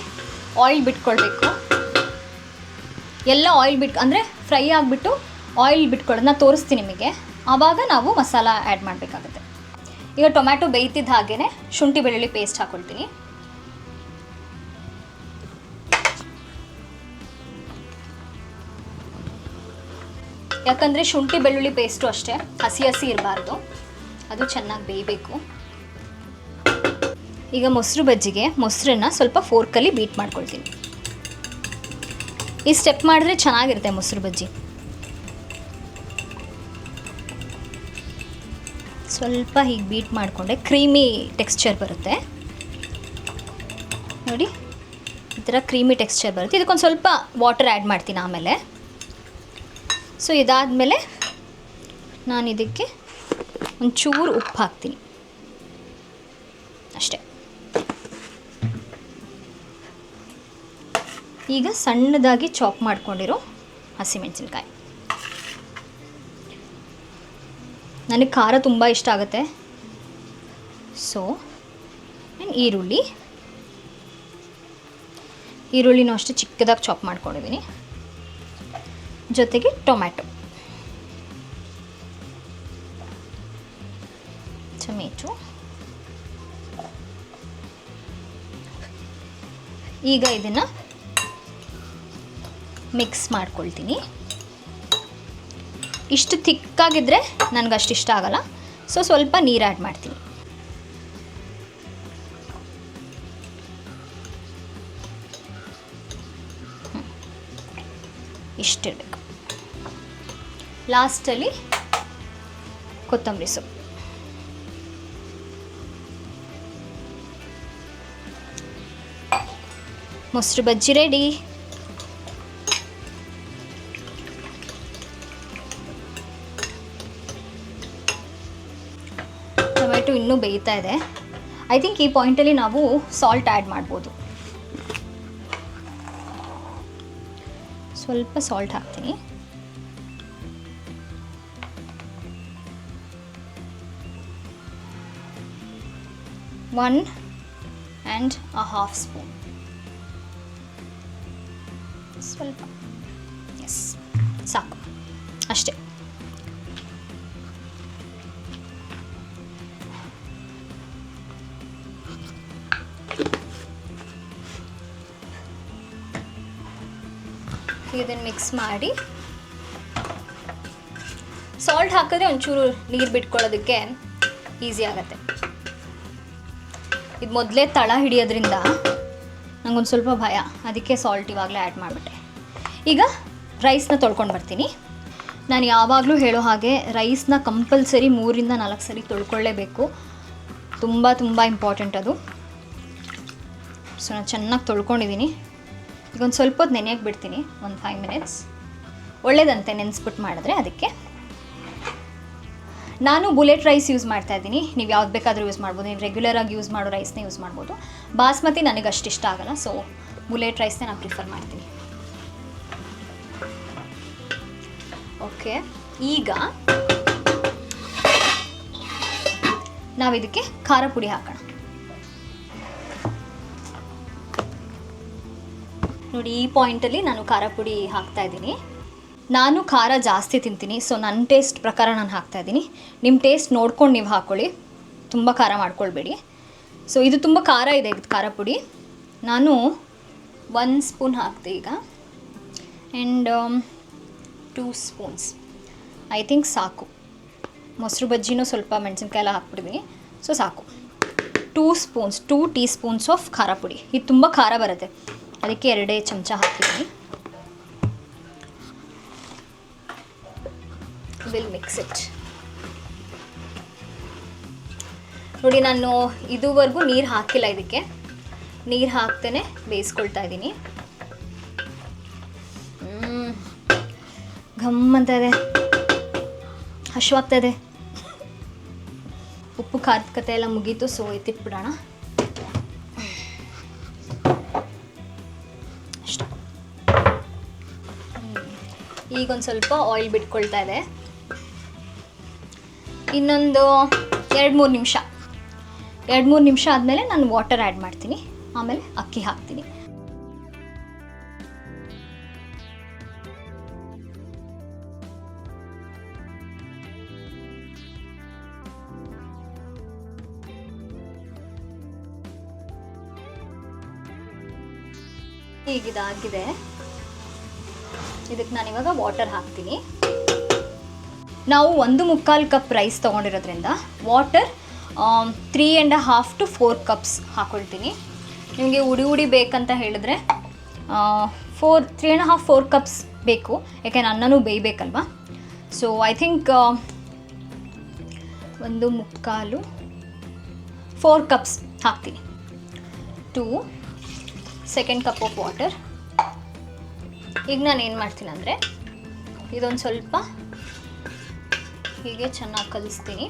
ಆಯಿಲ್ ಬಿಟ್ಕೊಳ್ಬೇಕು. ಎಲ್ಲ ಆಯಿಲ್ ಅಂದರೆ ಫ್ರೈ ಆಗಿಬಿಟ್ಟು ಆಯಿಲ್ ಬಿಟ್ಕೊಳ್ಳೋದನ್ನ ತೋರಿಸ್ತೀನಿ ನಿಮಗೆ. ಆವಾಗ ನಾವು ಮಸಾಲ ಆ್ಯಡ್ ಮಾಡಬೇಕಾಗುತ್ತೆ. ಈಗ ಟೊಮ್ಯಾಟೊ ಬೇಯ್ತಿದ್ದ ಹಾಗೇ ಶುಂಠಿ ಬೆಳ್ಳುಳ್ಳಿ ಪೇಸ್ಟ್ ಹಾಕ್ಕೊಳ್ತೀನಿ. ಯಾಕಂದರೆ ಶುಂಠಿ ಬೆಳ್ಳುಳ್ಳಿ ಪೇಸ್ಟು ಅಷ್ಟೇ ಹಸಿ ಇರಬಾರ್ದು, ಅದು ಚೆನ್ನಾಗಿ ಬೇಯಬೇಕು. ಈಗ ಮೊಸರು ಬಜ್ಜಿಗೆ ಮೊಸರನ್ನ ಸ್ವಲ್ಪ ಫೋರ್ಕಲ್ಲಿ ಬೀಟ್ ಮಾಡ್ಕೊಳ್ತೀನಿ. ಈ ಸ್ಟೆಪ್ ಮಾಡಿದ್ರೆ ಚೆನ್ನಾಗಿರುತ್ತೆ ಮೊಸರು ಬಜ್ಜಿ. ಸ್ವಲ್ಪ ಹೀಗೆ ಬೀಟ್ ಮಾಡಿಕೊಂಡೆ ಕ್ರೀಮಿ ಟೆಕ್ಸ್ಚರ್ ಬರುತ್ತೆ ನೋಡಿ, ಈ ಥರ ಕ್ರೀಮಿ ಟೆಕ್ಸ್ಚರ್ ಬರುತ್ತೆ. ಇದಕ್ಕೊಂದು ಸ್ವಲ್ಪ ವಾಟರ್ ಆ್ಯಡ್ ಮಾಡ್ತೀನಿ ಆಮೇಲೆ. ಸೊ ಇದಾದಮೇಲೆ ನಾನು ಇದಕ್ಕೆ ಒಂಚೂರು ಉಪ್ಪು ಹಾಕ್ತೀನಿ ಅಷ್ಟೇ. ಈಗ ಸಣ್ಣದಾಗಿ ಚಾಪ್ ಮಾಡ್ಕೊಂಡಿರೋ ಹಸಿಮೆಣಸಿನ್ಕಾಯಿ. ನನಗೆ ಖಾರ ತುಂಬ ಇಷ್ಟ ಆಗುತ್ತೆ. ಸೊ ಈರುಳ್ಳಿನೂ ಅಷ್ಟೇ ಚಿಕ್ಕದಾಗಿ ಚಾಪ್ ಮಾಡ್ಕೊಂಡಿದ್ದೀನಿ. ಜೊತೆಗೆ ಟೊಮ್ಯಾಟೊ. ಈಗ ಇದನ್ನು ಮಿಕ್ಸ್ ಮಾಡ್ಕೊಳ್ತೀನಿ. ಇಷ್ಟು ಥಿಕ್ಕಾಗಿದ್ದರೆ ನನಗಷ್ಟು ಇಷ್ಟ ಆಗಲ್ಲ, ಸೊ ಸ್ವಲ್ಪ ನೀರು ಆ್ಯಡ್ ಮಾಡ್ತೀನಿ. ಇಷ್ಟಿರಬೇಕು. ಲಾಸ್ಟಲ್ಲಿ ಕೊತ್ತಂಬರಿ ಸೊಪ್ಪು. ಮೊಸರು ಬಜ್ಜಿ ರೆಡಿ. ಟೊಮೆಟೊ ಇನ್ನೂ ಬೇಯ್ತಾ ಇದೆ. ಐ ಥಿಂಕ್ ಈ ಪಾಯಿಂಟಲ್ಲಿ ನಾವು ಸಾಲ್ಟ್ ಆ್ಯಡ್ ಮಾಡ್ಬೋದು. ಸ್ವಲ್ಪ ಸಾಲ್ಟ್ ಹಾಕ್ತೀನಿ. One and a half spoon. ಸ್ವಲ್ಪ ಎಸ್, ಸಾಕು ಅಷ್ಟೇ. ಇದನ್ನು ಮಿಕ್ಸ್ ಮಾಡಿ, ಸಾಲ್ಟ್ ಹಾಕಿದ್ರೆ ಒಂಚೂರು ನೀರು ಬಿಟ್ಕೊಳ್ಳೋದಕ್ಕೆ ಈಸಿ ಆಗುತ್ತೆ. ಇದು ಮೊದಲೇ ತಳ ಹಿಡಿಯೋದ್ರಿಂದ ನಂಗೊಂದು ಸ್ವಲ್ಪ ಭಯ, ಅದಕ್ಕೆ ಸಾಲ್ಟ್ ಇವಾಗಲೇ ಆ್ಯಡ್ ಮಾಡಿಬಿಟ್ಟೆ. ಈಗ ರೈಸ್ನ ತೊಳ್ಕೊಂಡು ಬರ್ತೀನಿ. ನಾನು ಯಾವಾಗಲೂ ಹೇಳೋ ಹಾಗೆ ರೈಸ್ನ ಕಂಪಲ್ಸರಿ 3 ರಿಂದ 4 ಸರಿ ತೊಳ್ಕೊಳ್ಳೇಬೇಕು. ತುಂಬ ತುಂಬ ಇಂಪಾರ್ಟೆಂಟ್ ಅದು. ಸೊ ನಾನು ಚೆನ್ನಾಗಿ ತೊಳ್ಕೊಂಡಿದ್ದೀನಿ. ಈಗ ಒಂದು ಸ್ವಲ್ಪ ಹೊತ್ತು ನೆನೆಯಕ್ಕೆ ಬಿಡ್ತೀನಿ, ಒಂದು 5 ಮಿನಿಟ್ಸ್. ಒಳ್ಳೆಯದಂತೆ ನೆನೆಸ್ಬಿಟ್ಟು ಮಾಡಿದ್ರೆ. ಅದಕ್ಕೆ ನಾನು ಬುಲೆಟ್ ರೈಸ್ ಯೂಸ್ ಮಾಡ್ತಾಯಿದ್ದೀನಿ. ನೀವು ಯಾವ್ದು ಬೇಕಾದರೂ ಯೂಸ್ ಮಾಡ್ಬೋದು. ನೀವು ರೆಗ್ಯುಲರಾಗಿ ಯೂಸ್ ಮಾಡೋ ರೈಸ್ನೇ ಯೂಸ್ ಮಾಡ್ಬೋದು. ಬಾಸ್ಮತಿ ನನಗೆ ಅಷ್ಟು ಇಷ್ಟ ಆಗಲ್ಲ, ಸೊ ಬುಲೆಟ್ ರೈಸ್ನೇ ನಾನು ಪ್ರಿಫರ್ ಮಾಡ್ತೀನಿ. ಓಕೆ, ಈಗ ನಾವಿದಕ್ಕೆ ಖಾರ ಪುಡಿ ಹಾಕೋಣ. ನೋಡಿ, ಈ ಪಾಯಿಂಟಲ್ಲಿ ನಾನು ಖಾರ ಪುಡಿ ಹಾಕ್ತಾಯಿದ್ದೀನಿ. ನಾನು ಖಾರ ಜಾಸ್ತಿ ತಿಂತೀನಿ, ಸೊ ನನ್ನ ಟೇಸ್ಟ್ ಪ್ರಕಾರ ನಾನು ಹಾಕ್ತಾಯಿದ್ದೀನಿ. ನಿಮ್ಮ ಟೇಸ್ಟ್ ನೋಡ್ಕೊಂಡು ನೀವು ಹಾಕ್ಕೊಳ್ಳಿ, ತುಂಬ ಖಾರ ಮಾಡ್ಕೊಳ್ಬೇಡಿ. ಸೊ ಇದು ತುಂಬ ಖಾರ ಇದೆ, ಇದು ಖಾರ ಪುಡಿ. ನಾನು 1 ಸ್ಪೂನ್ ಹಾಕ್ತೆ ಈಗ, ಆ್ಯಂಡ್ 2 ಸ್ಪೂನ್ಸ್ ಐ ಥಿಂಕ್ ಸಾಕು. ಮೊಸರು ಬಜ್ಜಿನೂ ಸ್ವಲ್ಪ ಮೆಣಸಿನ್ಕಾಯಿ ಎಲ್ಲ ಹಾಕ್ಬಿಟ್ಟಿದ್ದೀನಿ, ಸೊ ಸಾಕು. 2 ಟೀ ಸ್ಪೂನ್ಸ್ ಆಫ್ ಖಾರ ಪುಡಿ. ಇದು ತುಂಬ ಖಾರ ಬರುತ್ತೆ, ಅದಕ್ಕೆ 2 ಚಮಚ ಹಾಕಿದ್ದೀನಿ. Will mix it. ನೋಡಿ, ನಾನು ಇದುವರೆಗೂ ನೀರು ಹಾಕಿಲ್ಲ. ಇದಕ್ಕೆ ನೀರು ಹಾಕ್ತೇನೆ ಬೇಯಿಸ್ಕೊಳ್ತಾ ಇದ್ದೀನಿ. ಘಮ್ ಅಂತ ಇದೆ, ಹಶ್ವಾಗ್ತಾ ಇದೆ. ಉಪ್ಪು ಖಾರದ ಕತೆ ಎಲ್ಲ ಮುಗೀತು, ಸೊ ಎತ್ತಿಟ್ಬಿಡೋಣ. ಅಷ್ಟು. ಈಗೊಂದು ಸ್ವಲ್ಪ ಆಯಿಲ್ ಬಿಟ್ಕೊಳ್ತಾ ಇದೆ. ಇನ್ನೊಂದು 2-3 ನಿಮಿಷ. 2-3 ನಿಮಿಷ ಆದಮೇಲೆ ನಾನು ವಾಟರ್ ಆ್ಯಡ್ ಮಾಡ್ತೀನಿ, ಆಮೇಲೆ ಅಕ್ಕಿ ಹಾಕ್ತೀನಿ. ಈಗಿದಾಗಿದೆ. ಇದಕ್ಕೆ ನಾನಿವಾಗ ವಾಟರ್ ಹಾಕ್ತೀನಿ. ನಾವು 1.25 ಕಪ್ ರೈಸ್ ತೊಗೊಂಡಿರೋದ್ರಿಂದ ವಾಟರ್ 3.5 to 4 ಕಪ್ಸ್ ಹಾಕ್ಕೊಳ್ತೀನಿ. ನಿಮಗೆ ಉಡಿ ಬೇಕಂತ ಹೇಳಿದ್ರೆ 3.5-4 ಕಪ್ಸ್ ಬೇಕು, ಯಾಕೆಂದ್ರೆ ಅನ್ನನೂ ಬೇಯಬೇಕಲ್ವ. ಸೊ ಐ ಥಿಂಕ್ 1.25-4 ಕಪ್ಸ್ ಹಾಕ್ತೀನಿ. 2 ಸೆಕೆಂಡ್ ಕಪ್ ಆಫ್ ವಾಟರ್. ಈಗ ನಾನು ಏನು ಮಾಡ್ತೀನಿ ಅಂದರೆ, ಇದೊಂದು ಸ್ವಲ್ಪ ಹೀಗೆ ಚೆನ್ನಾಗಿ ಕಲಿಸ್ತೀನಿ.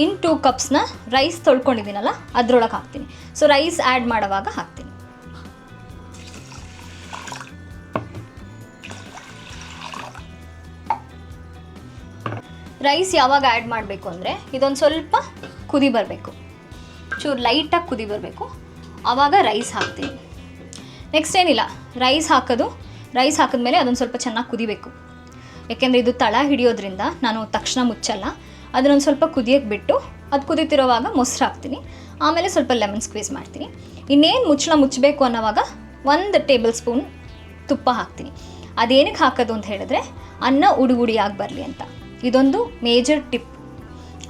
ಇನ್ನು 2 ಕಪ್ಸ್ನ ರೈಸ್ ತೊಳ್ಕೊಂಡಿದ್ದೀನಲ್ಲ ಅದರೊಳಗೆ ಹಾಕ್ತೀನಿ. ಸೊ ರೈಸ್ ಆ್ಯಡ್ ಮಾಡುವಾಗ ಹಾಕ್ತೀನಿ. ರೈಸ್ ಯಾವಾಗ ಆ್ಯಡ್ ಮಾಡಬೇಕು ಅಂದರೆ, ಇದೊಂದು ಸ್ವಲ್ಪ ಕುದಿ ಬರಬೇಕು, ಚೂರು ಲೈಟಾಗಿ ಕುದಿ ಬರಬೇಕು, ಆವಾಗ ರೈಸ್ ಹಾಕ್ತೀನಿ. ನೆಕ್ಸ್ಟ್ ಏನಿಲ್ಲ, ರೈಸ್ ಹಾಕಿದ್ಮೇಲೆ ಅದೊಂದು ಸ್ವಲ್ಪ ಚೆನ್ನಾಗಿ ಕುದಿಬೇಕು. ಯಾಕೆಂದರೆ ಇದು ತಳ ಹಿಡಿಯೋದ್ರಿಂದ ನಾನು ತಕ್ಷಣ ಮುಚ್ಚಲ್ಲ. ಅದನ್ನೊಂದು ಸ್ವಲ್ಪ ಕುದಿಯೋಕ್ಕೆ ಬಿಟ್ಟು, ಅದು ಕುದೀತಿರೋವಾಗ ಮೊಸರು ಹಾಕ್ತೀನಿ, ಆಮೇಲೆ ಸ್ವಲ್ಪ ಲೆಮನ್ ಸ್ಕ್ವೀಸ್ ಮಾಡ್ತೀನಿ. ಇನ್ನೇನು ಮುಚ್ಚಬೇಕು ಅನ್ನೋವಾಗ 1 ಟೇಬಲ್ ಸ್ಪೂನ್ ತುಪ್ಪ ಹಾಕ್ತೀನಿ. ಅದೇನಕ್ಕೆ ಹಾಕೋದು ಅಂತ ಹೇಳಿದ್ರೆ, ಅನ್ನ ಉಡಿಯಾಗಿ ಬರಲಿ ಅಂತ. ಇದೊಂದು ಮೇಜರ್ ಟಿಪ್.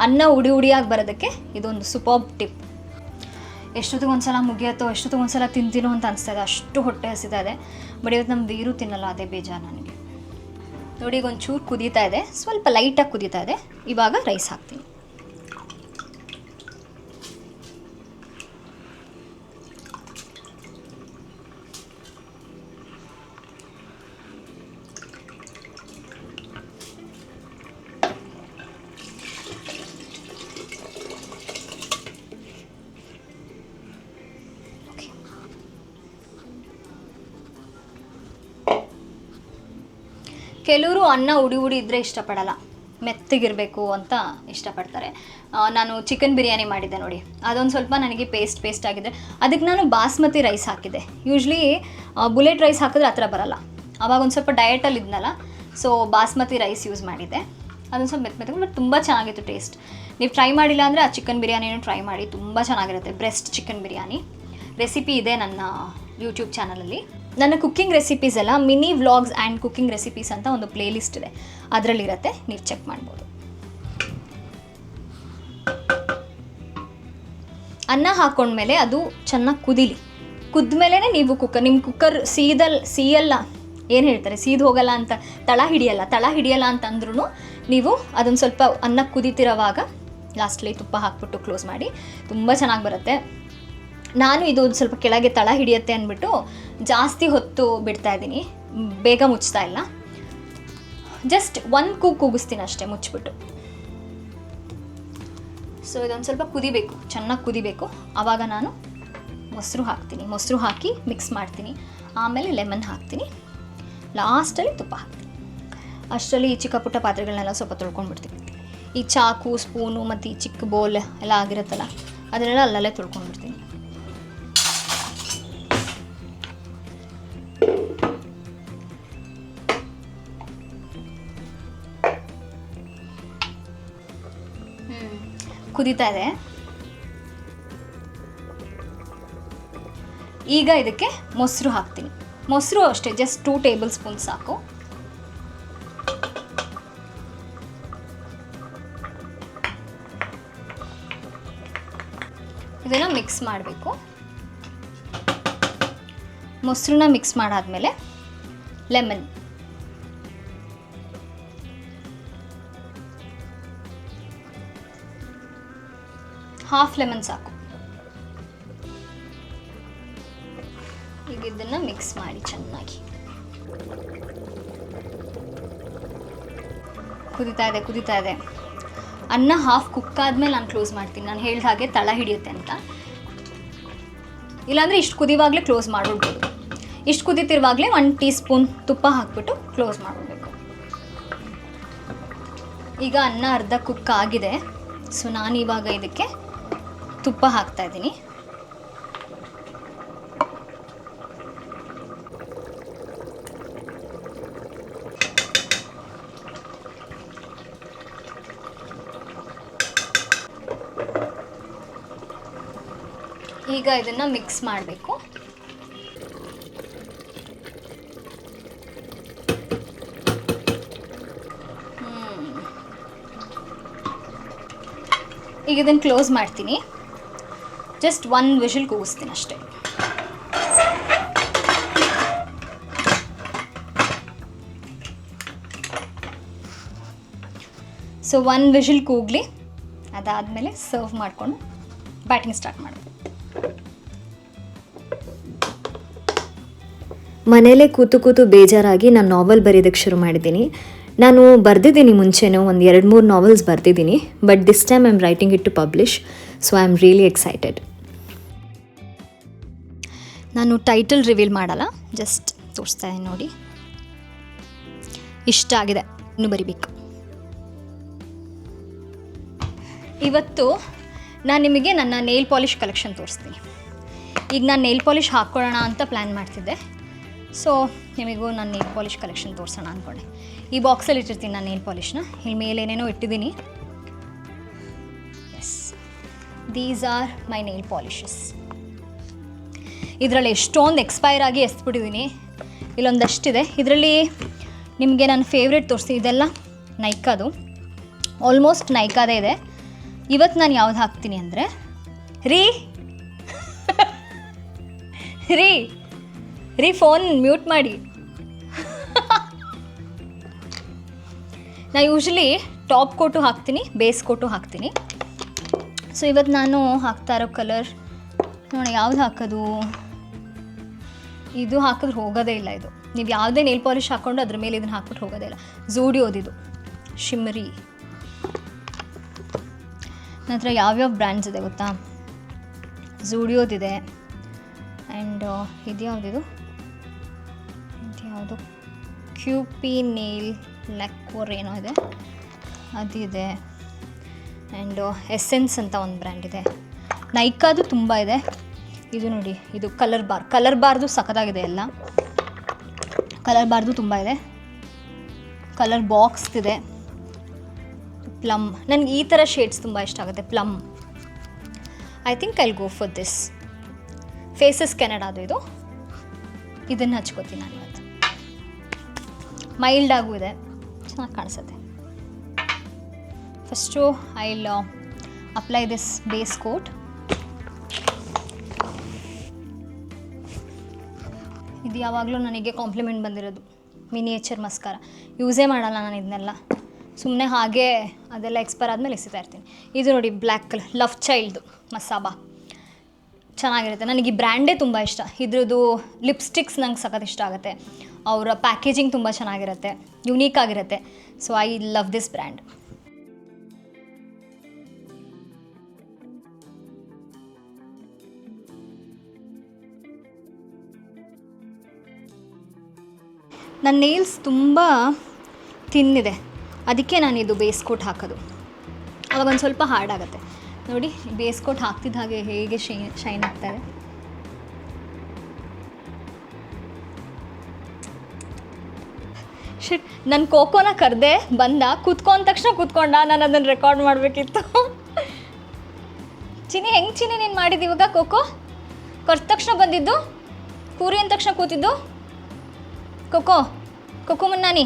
ಅನ್ನ ಉಡಿಯಾಗಿ ಬರೋದಕ್ಕೆ ಇದೊಂದು ಸೂಪರ್ಬ್ ಟಿಪ್. ಎಷ್ಟೊತ್ತಿಗೆ ಒಂದ್ಸಲ ಮುಗಿಯತ್ತೋ, ಎಷ್ಟೊತ್ತಿಗೆ ಒಂದ್ಸಲ ತಿಂತೀನೋ ಅಂತ ಅನಿಸ್ತಾ ಇದೆ, ಅಷ್ಟು ಹೊಟ್ಟೆ ಹಸಿತಾ ಇದೆ. ಬಟ್ ಇವತ್ತು ನಮ್ಮ ವೀರು ತಿನ್ನಲ್ಲ, ಅದೇ ಬೇಜಾರು ನನಗೆ. ನೋಡಿ, ಈಗ ಒಂಚೂರು ಕುದೀತಾ ಇದೆ, ಸ್ವಲ್ಪ ಲೈಟಾಗಿ ಕುದೀತಾ ಇದೆ. ಇವಾಗ ರೈಸ್ ಹಾಕ್ತೀನಿ. ಕೆಲವರು ಅನ್ನ ಉಡಿ ಇದ್ದರೆ ಇಷ್ಟಪಡಲ್ಲ, ಮೆತ್ತಗಿರಬೇಕು ಅಂತ ಇಷ್ಟಪಡ್ತಾರೆ. ನಾನು ಚಿಕನ್ ಬಿರಿಯಾನಿ ಮಾಡಿದ್ದೆ ನೋಡಿ, ಅದೊಂದು ಸ್ವಲ್ಪ ನನಗೆ ಪೇಸ್ಟ್ ಆಗಿದೆ. ಅದಕ್ಕೆ ನಾನು ಬಾಸ್ಮತಿ ರೈಸ್ ಹಾಕಿದ್ದೆ. ಯೂಶ್ವಲಿ ಬುಲೆಟ್ ರೈಸ್ ಹಾಕಿದ್ರೆ ಆ ಥರ ಬರಲ್ಲ. ಆವಾಗ ಒಂದು ಸ್ವಲ್ಪ ಡಯಟಲ್ಲಿ ಇದ್ನಲ್ಲ, ಸೊ ಬಾಸ್ಮತಿ ರೈಸ್ ಯೂಸ್ ಮಾಡಿದ್ದೆ. ಅದೊಂದು ಸ್ವಲ್ಪ ಮೆತ್ತಗೆ, ಬಟ್ ತುಂಬ ಚೆನ್ನಾಗಿತ್ತು ಟೇಸ್ಟ್. ನೀವು ಟ್ರೈ ಮಾಡಿಲ್ಲ ಅಂದರೆ ಆ ಚಿಕನ್ ಬಿರಿಯಾನಿನೂ ಟ್ರೈ ಮಾಡಿ, ತುಂಬ ಚೆನ್ನಾಗಿರುತ್ತೆ. ಬ್ರೆಸ್ಟ್ ಚಿಕನ್ ಬಿರಿಯಾನಿ ರೆಸಿಪಿ ಇದೆ ನನ್ನ ಯೂಟ್ಯೂಬ್ ಚಾನಲಲ್ಲಿ. ನನ್ನ ಕುಕ್ಕಿಂಗ್ ರೆಸಿಪೀಸ್ ಎಲ್ಲ mini vlogs and cooking recipes ಅಂತ ಒಂದು ಪ್ಲೇ ಲಿಸ್ಟ್ ಇದೆ, ಅದರಲ್ಲಿರುತ್ತೆ, ನೀವು ಚೆಕ್ ಮಾಡ್ಬೋದು. ಅನ್ನ ಹಾಕ್ಕೊಂಡ್ಮೇಲೆ ಅದು ಚೆನ್ನಾಗಿ ಕುದೀಲಿ. ಕುದ್ಮೇಲೆ ನೀವು ನಿಮ್ಮ ಕುಕ್ಕರ್ ಸೀಯಲ್ಲ, ಏನು ಹೇಳ್ತಾರೆ, ಸೀದು ಹೋಗಲ್ಲ ಅಂತ, ತಳ ಹಿಡಿಯಲ್ಲ ಅಂತಂದ್ರೂ ನೀವು ಅದನ್ನು ಸ್ವಲ್ಪ ಅನ್ನ ಕುದೀತಿರೋವಾಗ ಲಾಸ್ಟ್ಲಿ ತುಪ್ಪ ಹಾಕ್ಬಿಟ್ಟು ಕ್ಲೋಸ್ ಮಾಡಿ, ತುಂಬ ಚೆನ್ನಾಗಿ ಬರುತ್ತೆ. ನಾನು ಇದು ಒಂದು ಸ್ವಲ್ಪ ಕೆಳಗೆ ತಳ ಹಿಡಿಯುತ್ತೆ ಅಂದ್ಬಿಟ್ಟು ಜಾಸ್ತಿ ಹೊತ್ತು ಬಿಡ್ತಾಯಿದ್ದೀನಿ, ಬೇಗ ಮುಚ್ತಾ ಇಲ್ಲ. ಜಸ್ಟ್ 1 ಕೂಗಿಸ್ತೀನಿ ಅಷ್ಟೇ ಮುಚ್ಚಿಬಿಟ್ಟು. ಸೊ ಇದೊಂದು ಸ್ವಲ್ಪ ಕುದಿಬೇಕು, ಚೆನ್ನಾಗಿ ಕುದಿಬೇಕು. ಆವಾಗ ನಾನು ಮೊಸರು ಹಾಕಿ ಮಿಕ್ಸ್ ಮಾಡ್ತೀನಿ. ಆಮೇಲೆ ಲೆಮನ್ ಹಾಕ್ತೀನಿ, ಲಾಸ್ಟಲ್ಲಿ ತುಪ್ಪ ಹಾಕ್ತೀನಿ. ಅಷ್ಟರಲ್ಲಿ ಈ ಚಿಕ್ಕ ಪುಟ್ಟ ಪಾತ್ರೆಗಳನ್ನೆಲ್ಲ ಸ್ವಲ್ಪ ತೊಳ್ಕೊಂಡ್ಬಿಡ್ತೀನಿ. ಈ ಚಾಕು, ಸ್ಪೂನು ಮತ್ತು ಈ ಚಿಕ್ಕ ಬೌಲ್ ಎಲ್ಲ ಆಗಿರುತ್ತಲ್ಲ, ಅದನ್ನೆಲ್ಲ ಅಲ್ಲಲ್ಲೇ ತೊಳ್ಕೊಂಡ್ಬಿಡ್ತೀನಿ. ಕುದೀತಾ ಇದೆ. ಈಗ ಇದಕ್ಕೆ ಮೊಸರು ಹಾಕ್ತೀನಿ. ಮೊಸರು ಅಷ್ಟೇ, ಜಸ್ಟ್ 2 ಟೇಬಲ್ ಸ್ಪೂನ್ ಸಾಕು. ಇದನ್ನು ಮಿಕ್ಸ್ ಮಾಡಬೇಕು. ಮೊಸರನ್ನ ಮಿಕ್ಸ್ ಮಾಡಾದ್ಮೇಲೆ ಲೆಮನ್, ಹಾಫ್ ಲೆಮನ್ ಸಾಕು. ಈಗ ಇದನ್ನು ಮಿಕ್ಸ್ ಮಾಡಿ ಚೆನ್ನಾಗಿ. ಕುದೀತಾ ಇದೆ. ಅನ್ನ ಹಾಫ್ ಕುಕ್ ಆದಮೇಲೆ ನಾನು ಕ್ಲೋಸ್ ಮಾಡ್ತೀನಿ. ನಾನು ಹೇಳಿದ ಹಾಗೆ ತಳ ಹಿಡಿಯುತ್ತೆ ಅಂತ. ಇಲ್ಲಾಂದರೆ ಇಷ್ಟು ಕುದಿವಾಗಲೇ ಕ್ಲೋಸ್ ಮಾಡಿಬಿಡ್ಬೋದು. ಇಷ್ಟು ಕುದೀತಿರುವಾಗಲೇ 1 ಟೀ ಸ್ಪೂನ್ ತುಪ್ಪ ಹಾಕ್ಬಿಟ್ಟು ಕ್ಲೋಸ್ ಮಾಡಬೇಕು. ಈಗ ಅನ್ನ ಅರ್ಧ ಕುಕ್ ಆಗಿದೆ. ಸೊ ನಾನು ಇವಾಗ ಇದಕ್ಕೆ ತುಪ್ಪ ಹಾಕ್ತಾ ಇದ್ದೀನಿ. ಈಗ ಇದನ್ನು ಮಿಕ್ಸ್ ಮಾಡಬೇಕು. ಈಗ ಇದನ್ನು ಕ್ಲೋಸ್ ಮಾಡ್ತೀನಿ. ಜಸ್ಟ್ 1 ವಿಷಲ್ ಕೂಗಿಸ್ತೀನಿ ಅಷ್ಟೇ. ಸೊ 1 ವಿಷಲ್ ಕೂಗಲಿ, ಅದಾದಮೇಲೆ ಸರ್ವ್ ಮಾಡಿಕೊಂಡು ಬ್ಯಾಟಿಂಗ್ ಸ್ಟಾರ್ಟ್ ಮಾಡಬೇಕು. ಮನೇಲೇ ಕೂತು ಬೇಜಾರಾಗಿ ನಾನು ನಾವೆಲ್ ಬರೆಯೋದಕ್ಕೆ ಶುರು ಮಾಡಿದ್ದೀನಿ. ನಾನು ಬರೆದಿದ್ದೀನಿ ಮುಂಚೆನೂ ಒಂದು 2-3 ನಾವೆಲ್ಸ್ ಬರೆದಿದ್ದೀನಿ, but this time I am writing it to publish. So I am really excited. ನಾನು ಟೈಟಲ್ ರಿವೀಲ್ ಮಾಡಲ್ಲ, ಜಸ್ಟ್ ತೋರಿಸ್ತಾ ಇದ್ದೀನಿ ನೋಡಿ. ಇಷ್ಟ ಆಗಿದೆ, ಇನ್ನೂ ಬರಿಬೇಕು. ಇವತ್ತು ನಾನು ನಿಮಗೆ ನನ್ನ ನೇಲ್ ಪಾಲಿಷ್ ಕಲೆಕ್ಷನ್ ತೋರಿಸ್ತೀನಿ. ಈಗ ನಾನು ನೇಲ್ ಪಾಲಿಷ್ ಹಾಕ್ಕೊಳ್ಳೋಣ ಅಂತ ಪ್ಲ್ಯಾನ್ ಮಾಡ್ತಿದ್ದೆ. ಸೊ ನಿಮಗೂ ನಾನು ನೇಲ್ ಪಾಲಿಷ್ ಕಲೆಕ್ಷನ್ ತೋರಿಸೋಣ ಅಂದ್ಕೊಂಡೆ. ಈ ಬಾಕ್ಸಲ್ಲಿ ಇಟ್ಟಿರ್ತೀನಿ ನಾನು ನೇಲ್ ಪಾಲಿಷ್ನ. ಇಲ್ಲಿ ಮೇಲೆ ಏನೇನೋ ಇಟ್ಟಿದ್ದೀನಿ. Yes, these are my nail polishes. ಇದರಲ್ಲಿ ಎಷ್ಟೊಂದು ಎಕ್ಸ್ಪೈರ್ ಆಗಿ ಎಸ್ಬಿಟ್ಟಿದ್ದೀನಿ. ಇಲ್ಲೊಂದಷ್ಟಿದೆ. ಇದರಲ್ಲಿ ನಿಮಗೆ ನನ್ನ ಫೇವ್ರೇಟ್ ತೋರಿಸ್ತೀನಿ. ಇದೆಲ್ಲ ನೈಕಾದು, ಆಲ್ಮೋಸ್ಟ್ ನೈಕಾದೇ ಇದೆ. ಇವತ್ತು ನಾನು ಯಾವ್ದು ಹಾಕ್ತೀನಿ ಅಂದರೆ ರೀ ಫೋನ್ ಮ್ಯೂಟ್ ಮಾಡಿ. ನಾನು ಯೂಶ್ವಲಿ ಟಾಪ್ ಕೋಟು ಹಾಕ್ತೀನಿ, ಬೇಸ್ ಕೋಟು ಹಾಕ್ತೀನಿ. ಸೊ ಇವತ್ತು ನಾನು ಹಾಕ್ತಾ ಇರೋ ಕಲರ್ ನೋಡಿ, ಯಾವ್ದು ಹಾಕೋದು? ಇದು ಹಾಕಿದ್ರೆ ಹೋಗೋದೇ ಇಲ್ಲ. ಇದು ನೀವು ಯಾವುದೇ ನೇಲ್ ಪಾಲಿಷ್ ಹಾಕ್ಕೊಂಡು ಅದ್ರ ಮೇಲೆ ಇದನ್ನು ಹಾಕ್ಬಿಟ್ಟು ಹೋಗೋದೇ ಇಲ್ಲ. ಝೂಡಿಯೋದಿದು ಶಿಮ್ಮರಿ. ನನ್ನ ಹತ್ರ ಯಾವ್ಯಾವ ಬ್ರ್ಯಾಂಡ್ಸ್ ಇದೆ ಗೊತ್ತಾ? ಝೂಡಿಯೋದಿದೆ, ಆ್ಯಂಡ್ ಇದು ಯಾವುದಿದು ಕ್ಯೂಪಿ ನೇಲ್ ಲ್ಯಾಕ್ವರ್ ಏನೋ ಇದೆ, ಅದಿದೆ. ಆ್ಯಂಡ್ ಎಸೆನ್ಸ್ ಅಂತ ಒಂದು ಬ್ರ್ಯಾಂಡ್ ಇದೆ. ನೈಕಾದು ತುಂಬ ಇದೆ. ಇದು ನೋಡಿ, ಇದು ಕಲರ್ ಬಾರ್ದು ಸಖತ್ತಾಗಿದೆ. ಎಲ್ಲ ಕಲರ್ ಬಾರ್ದು ತುಂಬ ಇದೆ. ಕಲರ್ ಬಾಕ್ಸ್ದಿದೆ. ಪ್ಲಮ್, ನನಗೆ ಈ ಥರ ಶೇಡ್ಸ್ ತುಂಬ ಇಷ್ಟ ಆಗುತ್ತೆ. Plum, I think I'll go for this. Faces ಕೆನಡಾದು ಇದು. ಇದನ್ನು ಹಚ್ಕೋತೀನಿ ನಾನು ಇವತ್ತು. ಮೈಲ್ಡ್ ಆಗೂ ಇದೆ, ಚೆನ್ನಾಗಿ ಕಾಣಿಸುತ್ತೆ. First I'll apply this base coat. ಇದು ಯಾವಾಗಲೂ ನನಗೆ ಕಾಂಪ್ಲಿಮೆಂಟ್ ಬಂದಿರೋದು, ಮಿನಿಯೇಚರ್ ಮಸ್ಕಾರ. ಯೂಸೇ ಮಾಡಲ್ಲ ನಾನು ಇದನ್ನೆಲ್ಲ, ಸುಮ್ಮನೆ ಹಾಗೆ ಅದೆಲ್ಲ ಎಕ್ಸ್ಪೈರ್ ಆದಮೇಲೆ ಎಸಿತಾ ಇರ್ತೀನಿ. ಇದು ನೋಡಿ ಬ್ಲ್ಯಾಕ್ ಕಲರ್, ಲವ್ ಚೈಲ್ಡ್ದು ಮಸಾಬಾ, ಚೆನ್ನಾಗಿರುತ್ತೆ. ನನಗೆ ಈ ಬ್ರ್ಯಾಂಡೇ ತುಂಬ ಇಷ್ಟ. ಇದ್ರದ್ದು ಲಿಪ್ಸ್ಟಿಕ್ಸ್ ನಂಗೆ ಸಖತ್ ಇಷ್ಟ ಆಗುತ್ತೆ. ಅವರ ಪ್ಯಾಕೇಜಿಂಗ್ ತುಂಬ ಚೆನ್ನಾಗಿರುತ್ತೆ, ಯುನೀಕ್ ಆಗಿರುತ್ತೆ. So I love this brand. ನನ್ನ ನೇಲ್ಸ್ ತುಂಬ ತಿನ್ನಿದೆ, ಅದಕ್ಕೆ ನಾನು ಇದು ಬೇಸ್ ಕೋಟ್ ಹಾಕೋದು. ಅವಾಗ ಒಂದು ಸ್ವಲ್ಪ ಹಾರ್ಡ್ ಆಗುತ್ತೆ ನೋಡಿ. ಬೇಸ್ ಕೋಟ್ ಹಾಕ್ತಿದ್ದ ಹಾಗೆ ಹೇಗೆ ಶೈನ್ ಆಗ್ತಾಯಿದೆ. ಶಿಟ್, ನನ್ನ ಕೋಕೋನ ಕರೆದೆ, ಬಂದ, ಕೂತ್ಕೊಂಡ ತಕ್ಷಣ ಕೂತ್ಕೊಂಡ. ನಾನು ಅದನ್ನು ರೆಕಾರ್ಡ್ ಮಾಡಬೇಕಿತ್ತು. ಚಿನಿ, ಹೆಂಗೆ ಚಿನಿ ನೀನು ಮಾಡಿದ್ದು ಇವಾಗ? ಕೋಕೋ ಕರೆದ ತಕ್ಷಣ ಬಂದಿದ್ದು, ಕೂರಿ ಅಂದ ತಕ್ಷಣ ಕೂತಿದ್ದು. ಕೋಕೋ ಕೋಕೋ ಮುನ್ನಾನಿ,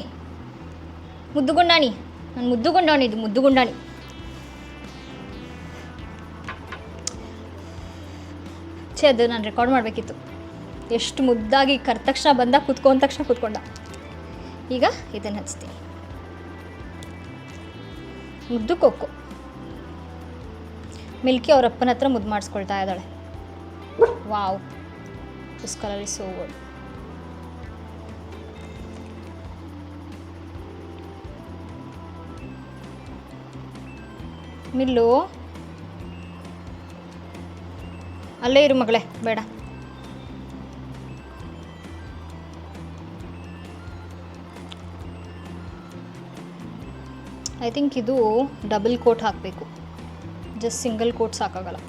ಮುದ್ದುಗುಂಡಾಣಿ, ನಾನು ಮುದ್ದುಗುಂಡಾಣಿ, ಇದು ಮುದ್ದುಗುಂಡಾಣಿ. ಅದು ನಾನು ರೆಕಾರ್ಡ್ ಮಾಡಬೇಕಿತ್ತು. ಎಷ್ಟು ಮುದ್ದಾಗಿ ಕರೆದ ತಕ್ಷಣ ಬಂದ, ಕೂತ್ಕೊಂಡ ತಕ್ಷಣ ಕೂತ್ಕೊಂಡ. ಈಗ ಇದನ್ನು ಹಚ್ತೀನಿ. ಮುದ್ದು ಕೊಕ್ಕೋ. ಮಿಲ್ಕಿ ಅವ್ರ ಅಪ್ಪನ ಹತ್ರ ಮುದ್ದು ಮಾಡಿಸ್ಕೊಳ್ತಾ ಇದ್ದಾಳೆ. Wow, this colour is so good. Mill, ಅಲ್ಲೇ ಇರು ಮಗಳೇ, ಬೇಡ. ಐ ಥಿಂಕ್ ಇದು ಡಬಲ್ ಕೋಟ್ ಹಾಕಬೇಕು, ಜಸ್ಟ್ ಸಿಂಗಲ್ ಕೋಟ್ ಸಾಕಾಗಲ್ಲ.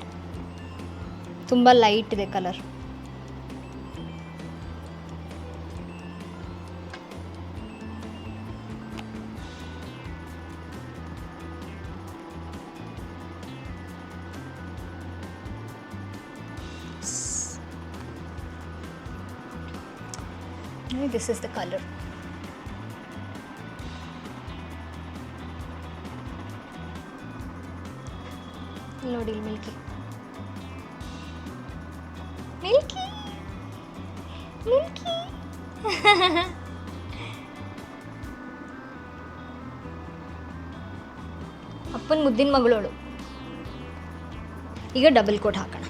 ತುಂಬ ಲೈಟ್ ಇದೆ colour. This is the color. ನೋಡಿ ಮಿಲ್ಕಿ, ಮಿಲ್ಕಿ, ಮಿಲ್ಕಿ. ಅಪ್ಪನ ಮುದ್ದಿನ ಮಗಳೋಳು. ಈಗ ಡಬಲ್ ಕೋಟ್ ಹಾಕೋಣ.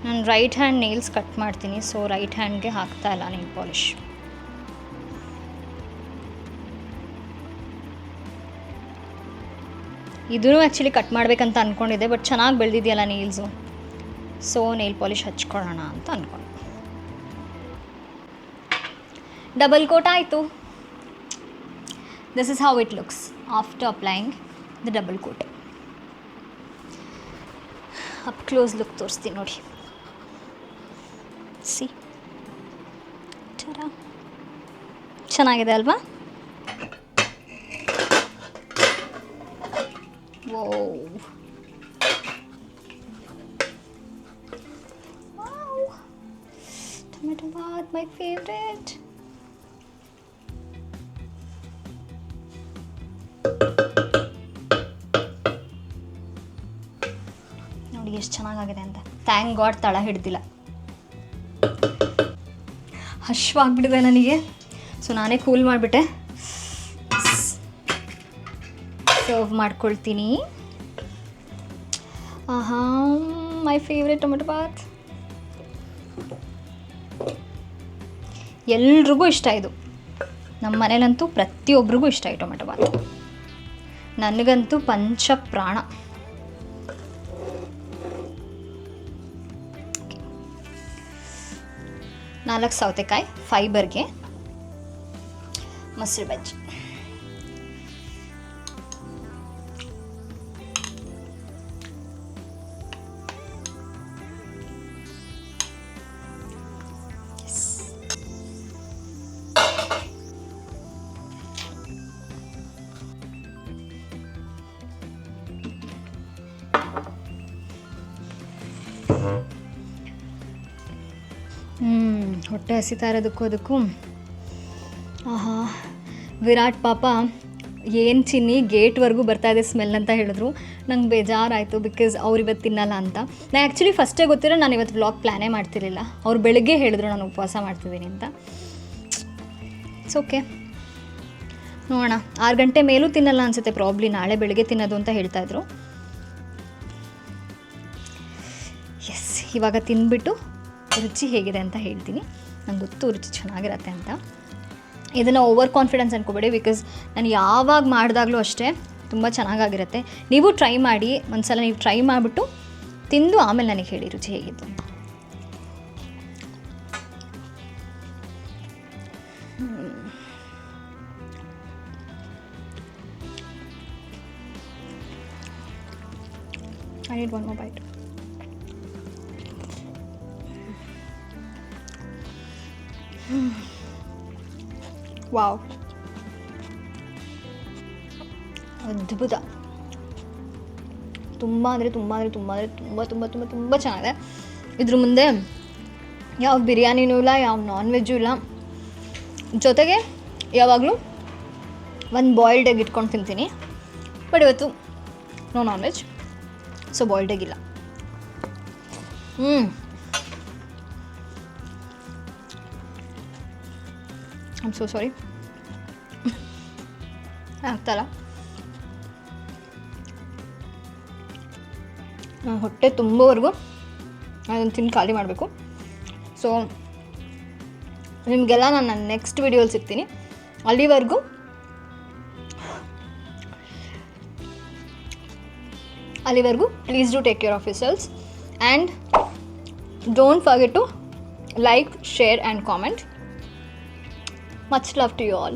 ನಾನು ರೈಟ್ ಹ್ಯಾಂಡ್ ನೇಲ್ಸ್ ಕಟ್ ಮಾಡ್ತೀನಿ, ಸೊ ರೈಟ್ ಹ್ಯಾಂಡ್ಗೆ ಹಾಕ್ತಾ ಇಲ್ಲ ನೇಲ್ ಪಾಲಿಶ್. ಇದೂ ಆ್ಯಕ್ಚುಲಿ ಕಟ್ ಮಾಡಬೇಕಂತ ಅಂದ್ಕೊಂಡಿದ್ದೆ, ಬಟ್ ಚೆನ್ನಾಗಿ ಬೆಳೆದಿದೆಯಲ್ಲ ನೇಲ್ಸು, ಸೊ ನೇಲ್ ಪಾಲಿಶ್ ಹಚ್ಕೊಳ್ಳೋಣ ಅಂತ ಅಂದ್ಕೊಂಡು. ಡಬಲ್ ಕೋಟ್ ಆಯಿತು. This is how it looks after applying the double coat. Up close look ತೋರಿಸ್ತೀನಿ ನೋಡಿ. ಸಿ, ಚೆನ್ನಾಗಿದೆ ಅಲ್ವಾ? Whoa. Wow. Tomato bath, my favorite. ನೋಡಿ ಎಷ್ಟು ಚೆನ್ನಾಗಿದೆ ಅಂತ. ಥ್ಯಾಂಕ್ ಗಾಡ್ ತಳ ಹಿಡ್ದಿಲ್ಲ. ಹಶ್ವಾಗ್ಬಿಟ್ಟಿದೆ ನನಗೆ, ಸೊ ನಾನೇ ಕೂಲ್ ಮಾಡಿಬಿಟ್ಟೆ. ಸರ್ವ್ ಮಾಡ್ಕೊಳ್ತೀನಿ. ಆಹಾ, ಮೈ ಫೇವ್ರೆಟ್ ಟೊಮೆಟೊ ಬಾತ್. ಎಲ್ರಿಗೂ ಇಷ್ಟ ಇದು. ನಮ್ಮ ಮನೇಲಂತೂ ಪ್ರತಿಯೊಬ್ಬರಿಗೂ ಇಷ್ಟ ಈ ಟೊಮೆಟೊ ಬಾತ್. ನನಗಂತೂ ಪಂಚ ಪ್ರಾಣ. ನಾಲ್ಕು ಸೌತೆಕಾಯಿ ಫೈಬರ್ಗೆ, ಮೊಸರು ಬಜ್ಜಿ. ಹೊಟ್ಟೆ ಹಸಿತಾ ಇರೋದಕ್ಕೂ ಅದಕ್ಕೂ. ಆಹಾ, ವಿರಾಟ್ ಪಾಪ ಏನು ಚಿನ್ನಿ ಗೇಟ್ವರೆಗೂ ಬರ್ತಾಯಿದೆ ಸ್ಮೆಲ್ ಅಂತ ಹೇಳಿದ್ರು. ನಂಗೆ ಬೇಜಾರಾಯಿತು ಬಿಕಾಸ್ ಅವ್ರು ಇವತ್ತು ತಿನ್ನಲ್ಲ ಅಂತ. ನಾನು ಆ್ಯಕ್ಚುಲಿ ಫಸ್ಟೇ ಗೊತ್ತಿರೋ ನಾನು ಇವತ್ತು ವ್ಲಾಗ್ ಪ್ಲ್ಯಾನೇ ಮಾಡ್ತಿರಲಿಲ್ಲ. ಅವ್ರು ಬೆಳಗ್ಗೆ ಹೇಳಿದ್ರು ನಾನು ಉಪವಾಸ ಮಾಡ್ತಿದ್ದೀನಿ ಅಂತ. ಇಟ್ಸ್ ಓಕೆ, ನೋಡೋಣ. 6 ಗಂಟೆ ಮೇಲೂ ತಿನ್ನಲ್ಲ ಅನಿಸುತ್ತೆ, ಪ್ರಾಬ್ಲಿ ನಾಳೆ ಬೆಳಗ್ಗೆ ತಿನ್ನೋದು ಅಂತ ಹೇಳ್ತಾಯಿದ್ರು. ಎಸ್, ಇವಾಗ ತಿಂದ್ಬಿಟ್ಟು ರುಚಿ ಹೇಗಿದೆ ಅಂತ ಹೇಳ್ತೀನಿ. ನಂಗೆ ಗೊತ್ತು ರುಚಿ ಚೆನ್ನಾಗಿರತ್ತೆ ಅಂತ. ಇದನ್ನು ಓವರ್ ಕಾನ್ಫಿಡೆನ್ಸ್ ಅನ್ಕೋಬೇಡಿ, ಬಿಕಾಸ್ ನಾನು ಯಾವಾಗ ಮಾಡಿದಾಗಲೂ ಅಷ್ಟೇ ತುಂಬ ಚೆನ್ನಾಗಿರುತ್ತೆ. ನೀವು ಟ್ರೈ ಮಾಡಿ, ಒಂದ್ಸಲ ನೀವು ಟ್ರೈ ಮಾಡಿಬಿಟ್ಟು ತಿಂದು ಆಮೇಲೆ ನನಗೆ ಹೇಳಿ ರುಚಿ ಹೇಗಿತ್ತು. I need one more bite. Wow, ಅದ್ಭುತ. ತುಂಬ ಅಂದರೆ ತುಂಬ ಅಂದರೆ ತುಂಬ ಅಂದರೆ ತುಂಬ ತುಂಬ ತುಂಬ ತುಂಬ ಚೆನ್ನಾಗಿದೆ. ಇದ್ರ ಮುಂದೆ ಯಾವ ಬಿರಿಯಾನಿನೂ ಇಲ್ಲ, ಯಾವ ನಾನ್ ವೆಜ್ಜು ಇಲ್ಲ. ಜೊತೆಗೆ ಯಾವಾಗಲೂ ಒಂದು ಬಾಯ್ಲ್ಡ್ ಎಗ್ ಇಟ್ಕೊಂಡು ತಿಂತೀನಿ. ಬಟ್ ಇವತ್ತು no non veg, so boiled egg ಇಲ್ಲ. ಐಮ್ ಸೋ ಸಾರಿ, ಆಗ್ತಾಯಿಲ್ಲ. ಹೊಟ್ಟೆ ತುಂಬವರೆಗೂ ಅದನ್ನು ತಿಂದು ಖಾಲಿ ಮಾಡಬೇಕು. ಸೊ ನಿಮಗೆಲ್ಲ ನಾನು ನನ್ನ ನೆಕ್ಸ್ಟ್ ವಿಡಿಯೋಲಿ ಸಿಗ್ತೀನಿ. ಅಲ್ಲಿವರೆಗೂ please do take care of yourselves and don't forget to like, share and comment. Much love to you all.